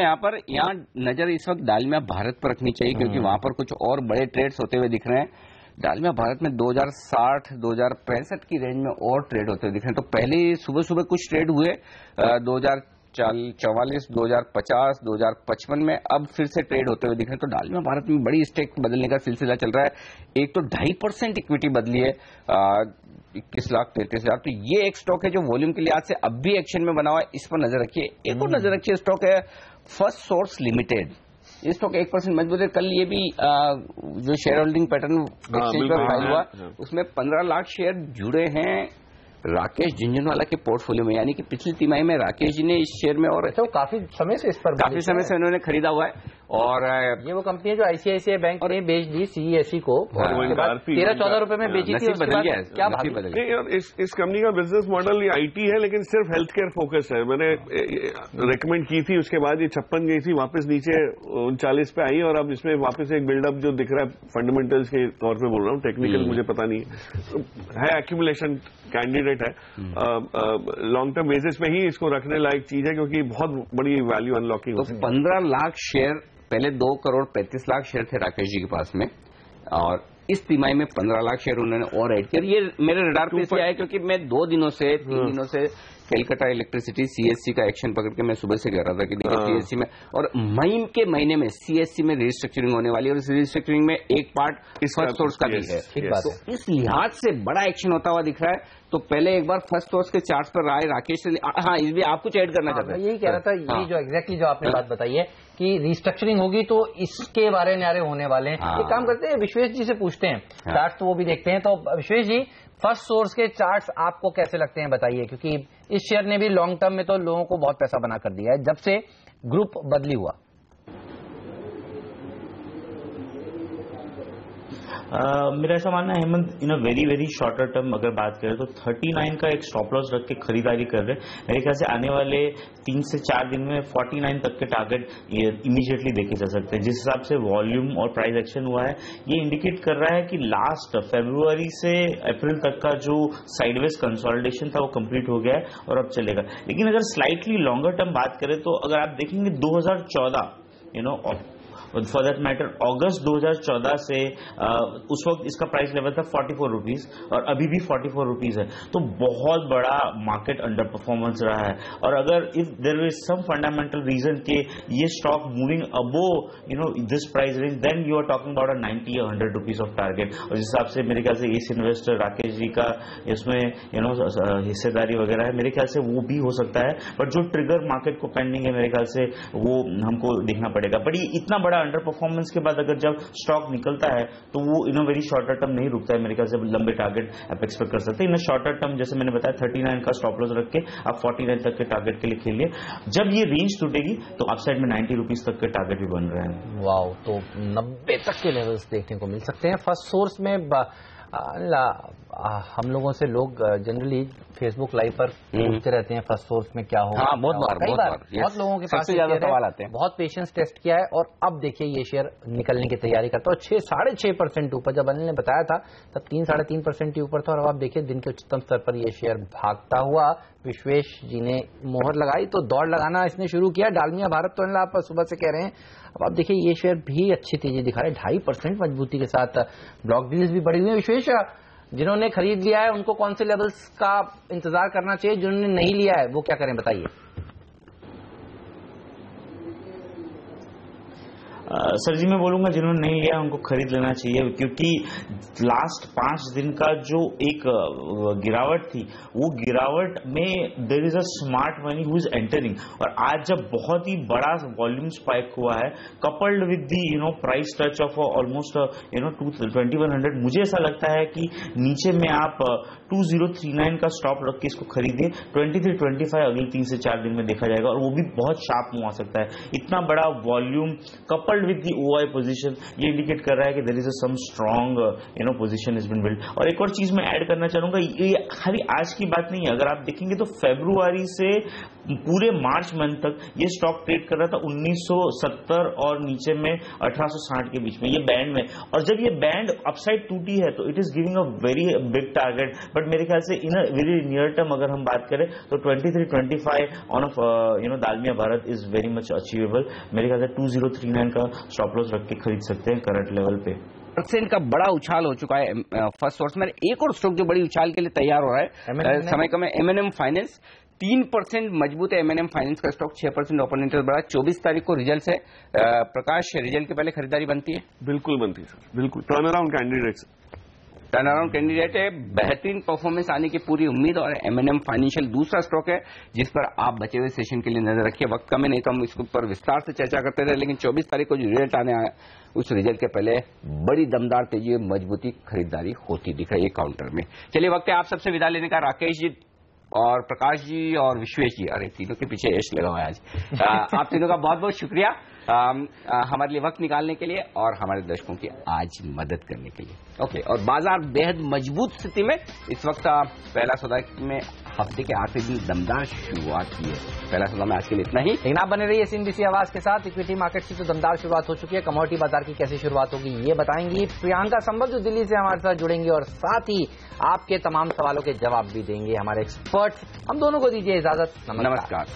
यहाँ नजर इस वक्त डालमिया भारत पर रखनी चाहिए, क्योंकि वहां पर कुछ और बड़े ट्रेड्स होते हुए दिख रहे हैं। डालमिया भारत में 2060 2065 की रेंज में और ट्रेड होते हुए दिख रहे हैं। तो पहले सुबह सुबह कुछ ट्रेड हुए 2044, 2050, 2055 में, अब फिर से ट्रेड होते हुए दिख रहे हैं। तो डालमिया भारत में बड़ी स्टेक बदलने का सिलसिला चल रहा है। एक तो 2.5% इक्विटी बदली है 21,33,000। तो ये एक स्टॉक है जो वॉल्यूम के लिहाज से अब भी एक्शन में बना हुआ है, इस पर नजर रखिए। एक और नजर रखिए स्टॉक है फर्स्ट सोर्स लिमिटेड। ये स्टॉक 1% मजबूत है। कल ये भी जो शेयर होल्डिंग पैटर्न एक्सचेंज पर फाइल हुआ उसमें 15 लाख शेयर जुड़े हैं राकेश झुंझुनवाला के पोर्टफोलियो में, यानी कि पिछली तिमाही में राकेश जी ने इस शेयर में, और तो काफी समय से इस पर उन्होंने खरीदा हुआ है। और ये वो कंपनी है जो आईसीआईसीआई बैंक ने बेच दी सीईएससी को, 13-14 रुपए में बेची थी। बदल गया, क्या बदल गया। इस कंपनी का बिजनेस मॉडल ये आईटी है, लेकिन सिर्फ हेल्थ केयर फोकस है। मैंने रिकमेंड की थी, उसके बाद ये 56 गई थी, वापस नीचे 39 पे आई, और अब इसमें वापस एक बिल्डअप जो दिख रहा है फंडामेंटल्स के तौर पे बोल रहा हूँ, टेक्निकल मुझे पता नहीं है, एक्यूमुलेशन कैंडिडेट है। लॉन्ग टर्म बेसिस पे ही इसको रखने लायक चीज है, क्योंकि बहुत बड़ी वैल्यू अनलॉकिंग होती है। 15 लाख शेयर, पहले 2,35,00,000 शेयर थे राकेश जी के पास में, और इस तिमाही में 15 लाख शेयर उन्होंने और ऐड किया। ये मेरे रडार पे इसलिए आया क्योंकि मैं 3 दिनों से कलकत्ता इलेक्ट्रिसिटी सीएससी का एक्शन पकड़ के मैं सुबह से कह रहा था कि देखिए सीएससी में, और मई के महीने में सीएससी में रिस्ट्रक्चरिंग होने वाली है, और इस रिस्ट्रक्चरिंग में एक पार्ट फर्स्ट सोर्स का भी है। तो इस लिहाज से बड़ा एक्शन होता हुआ दिख रहा है। तो पहले एक बार फर्स्ट सोर्स के चार्ट पर राय राकेश से, हाँ इसलिए आप कुछ ऐड करना चाहते हैं। यही कह रहा था, ये जो एग्जैक्टली जो आपने बात बताई है कि रिस्ट्रक्चरिंग होगी तो इसके बारे न्यारे होने वाले हैं। एक काम करते हैं, विश्वेश जी से पूछते हैं, चार्ट तो वो भी देखते हैं। तो विश्वेश जी, फर्स्ट सोर्स के चार्ट्स आपको कैसे लगते हैं बताइए, क्योंकि इस शेयर ने भी लॉन्ग टर्म में तो लोगों को बहुत पैसा बना कर दिया है जब से ग्रुप बदली हुआ। मेरा ऐसा मानना है Hemant, in a very very shorter term अगर बात करें तो 39 का एक स्टॉप लॉस रख के खरीदारी कर रहे हैं। मेरे ख्याल से आने वाले 3 से 4 दिन में 49 तक के टारगेट इमीडिएटली देखे जा सकते हैं। जिस हिसाब से वॉल्यूम और प्राइस एक्शन हुआ है, ये इंडिकेट कर रहा है कि लास्ट फरवरी से अप्रैल तक का जो साइडवेज कंसोलिडेशन था वो कंप्लीट हो गया है और अब चलेगा। लेकिन अगर स्लाइटली लॉन्गर टर्म बात करें तो अगर आप देखेंगे 2014 फॉर दैट मैटर अगस्त 2014 से उस वक्त इसका प्राइस लेवल था 44 रुपीज और अभी भी 44 रुपीज है। तो बहुत बड़ा मार्केट अंडर परफॉर्मेंस रहा है। और अगर if there is some fundamental reason के ये stock moving above this price range, then you are talking about 90 या 100 रुपीज ऑफ टारगेट। और जिस हिसाब से मेरे ख्याल से इस इन्वेस्टर राकेश जी का इसमें हिस्सेदारी वगैरह है, मेरे ख्याल से वो भी हो सकता है। बट जो ट्रिगर मार्केट को पेंडिंग है, मेरे ख्याल से वो हमको देखना पड़ेगा। बट ये इतना बड़ा अंडर परफॉर्मेंस के बाद अगर जब स्टॉक निकलता है तो वो इन वेरी शॉर्टर टर्म नहीं रुकता है। मेरे ख्याल से लंबे टारगेट आप एक्सपेक्ट कर सकते हैं। इन शॉर्टर टर्म जैसे मैंने बताया 39 का स्टॉप लॉस रख के आप 49 तक के टारगेट के लिए खेलिए। जब ये रेंज टूटेगी तो अपसाइड में 90 रुपीज तक के टारगेट भी बन रहे हैं। वाओ, तो 90 तक के लेवल्स देखने को मिल सकते हैं। फर्स्ट सोर्स में हम लोगों से लोग जनरली फेसबुक लाइव पर पूछते रहते हैं फर्स्ट सोर्स में क्या होगा। बहुत लोगों के पास ज्यादा सवाल आते हैं। बहुत पेशेंस टेस्ट किया है और अब देखिए ये शेयर निकलने की तैयारी करता है। 6-6.5% ऊपर, जब अनिल ने बताया था तब 3-3.5% ही ऊपर था, और अब आप देखिए दिन के उच्चतम स्तर पर ये शेयर भागता हुआ विश्वेश जी ने मोहर लगाई तो दौड़ लगाना इसने शुरू किया। डालमिया भारत तो अनिल आप सुबह से कह रहे हैं, अब आप देखिए ये शेयर भी अच्छी तेजी दिखा रहे हैं 2.5% मजबूती के साथ। ब्लॉक डील्स भी बढ़ी हुई है। विश्वेश, जिन्होंने खरीद लिया है उनको कौन से लेवल्स का इंतजार करना चाहिए, जिन्होंने नहीं लिया है वो क्या करें बताइए। सर जी, मैं बोलूंगा जिन्होंने नहीं लिया उनको खरीद लेना चाहिए, क्योंकि लास्ट 5 दिन का जो एक गिरावट थी वो गिरावट में there is a smart money who is entering. और आज जब बहुत ही बड़ा वॉल्यूम स्पाइक हुआ है coupled with the price touch of almost 2100, मुझे ऐसा लगता है कि नीचे में आप 2039 का स्टॉप रख के इसको खरीदिए। 2325 अगले 3 से 4 दिन में देखा जाएगा, और वो भी बहुत शार्प मूव आ सकता है। इतना बड़ा volume coupled with the OI position, ये इंडिकेट कर रहा है कि there is some strong position is been build. और एक और चीज मैं ऐड करना चाहूंगा, ये खाली आज की बात नहीं है। अगर आप देखेंगे तो फरवरी से पूरे मार्च मंथ तक ये स्टॉक ट्रेड कर रहा था 1970 और नीचे में 1860 के बीच में, ये बैंड में। और जब ये बैंड अपसाइड टूटी है तो it is giving a very big target. But मेरे ख्याल से in a very near term अगर हम बात करें तो 2325 on off Dalmia Bharat is very much achievable. मेरे ख्याल से 2039 का स्टॉप लॉस रख के खरीद सकते हैं करंट लेवल पे। परसेंट का बड़ा उछाल हो चुका है फर्स्ट सोर्स में। एक और स्टॉक जो बड़ी उछाल के लिए तैयार हो रहा है समय कम है, M&M फाइनेंस 3% मजबूत है। M&M फाइनेंस का स्टॉक 6% ओपन इंटरेस्ट बढ़ा। 24 तारीख को रिजल्ट है। प्रकाश, रिजल्ट के पहले खरीदारी बनती है? बिल्कुल बनती है सर, बिल्कुल। टर्न अराउंड कैंडिडेट है, बेहतरीन परफॉर्मेंस आने की पूरी उम्मीद। और M&M फाइनेंशियल दूसरा स्टॉक है जिस पर आप बचे हुए सेशन के लिए नजर रखिए। वक्त कम है, नहीं तो हम इसके ऊपर विस्तार से चर्चा करते थे, लेकिन 24 तारीख को जो रिजल्ट आने आया उस रिजल्ट के पहले बड़ी दमदार तेजी और मजबूती खरीदारी होती दिख रही है काउंटर में। चलिए, वक्त है आप सबसे विदा लेने का। राकेश जी और प्रकाश जी और विश्वेश जी, अरे तीनों के पीछे यश लगा हुआ है आज। आप तीनों का बहुत बहुत शुक्रिया हमारे लिए वक्त निकालने के लिए और हमारे दर्शकों की आज मदद करने के लिए। ओके, और बाजार बेहद मजबूत स्थिति में इस वक्त पहला सौदा में हफ्ते के आखिरी दिन दमदार शुरुआत की है। पहला सौदा में आज के लिए इतना ही, लेकिन आप बने रहिए CNBC आवाज के साथ। इक्विटी मार्केट की तो दमदार शुरुआत हो चुकी है, कमोडिटी बाजार की कैसी शुरुआत होगी ये बताएंगी प्रियंका संबल जो दिल्ली से हमारे साथ जुड़ेंगे, और साथ ही आपके तमाम सवालों के जवाब भी देंगे हमारे एक्सपर्ट। हम दोनों को दीजिए इजाजत। नमस्कार।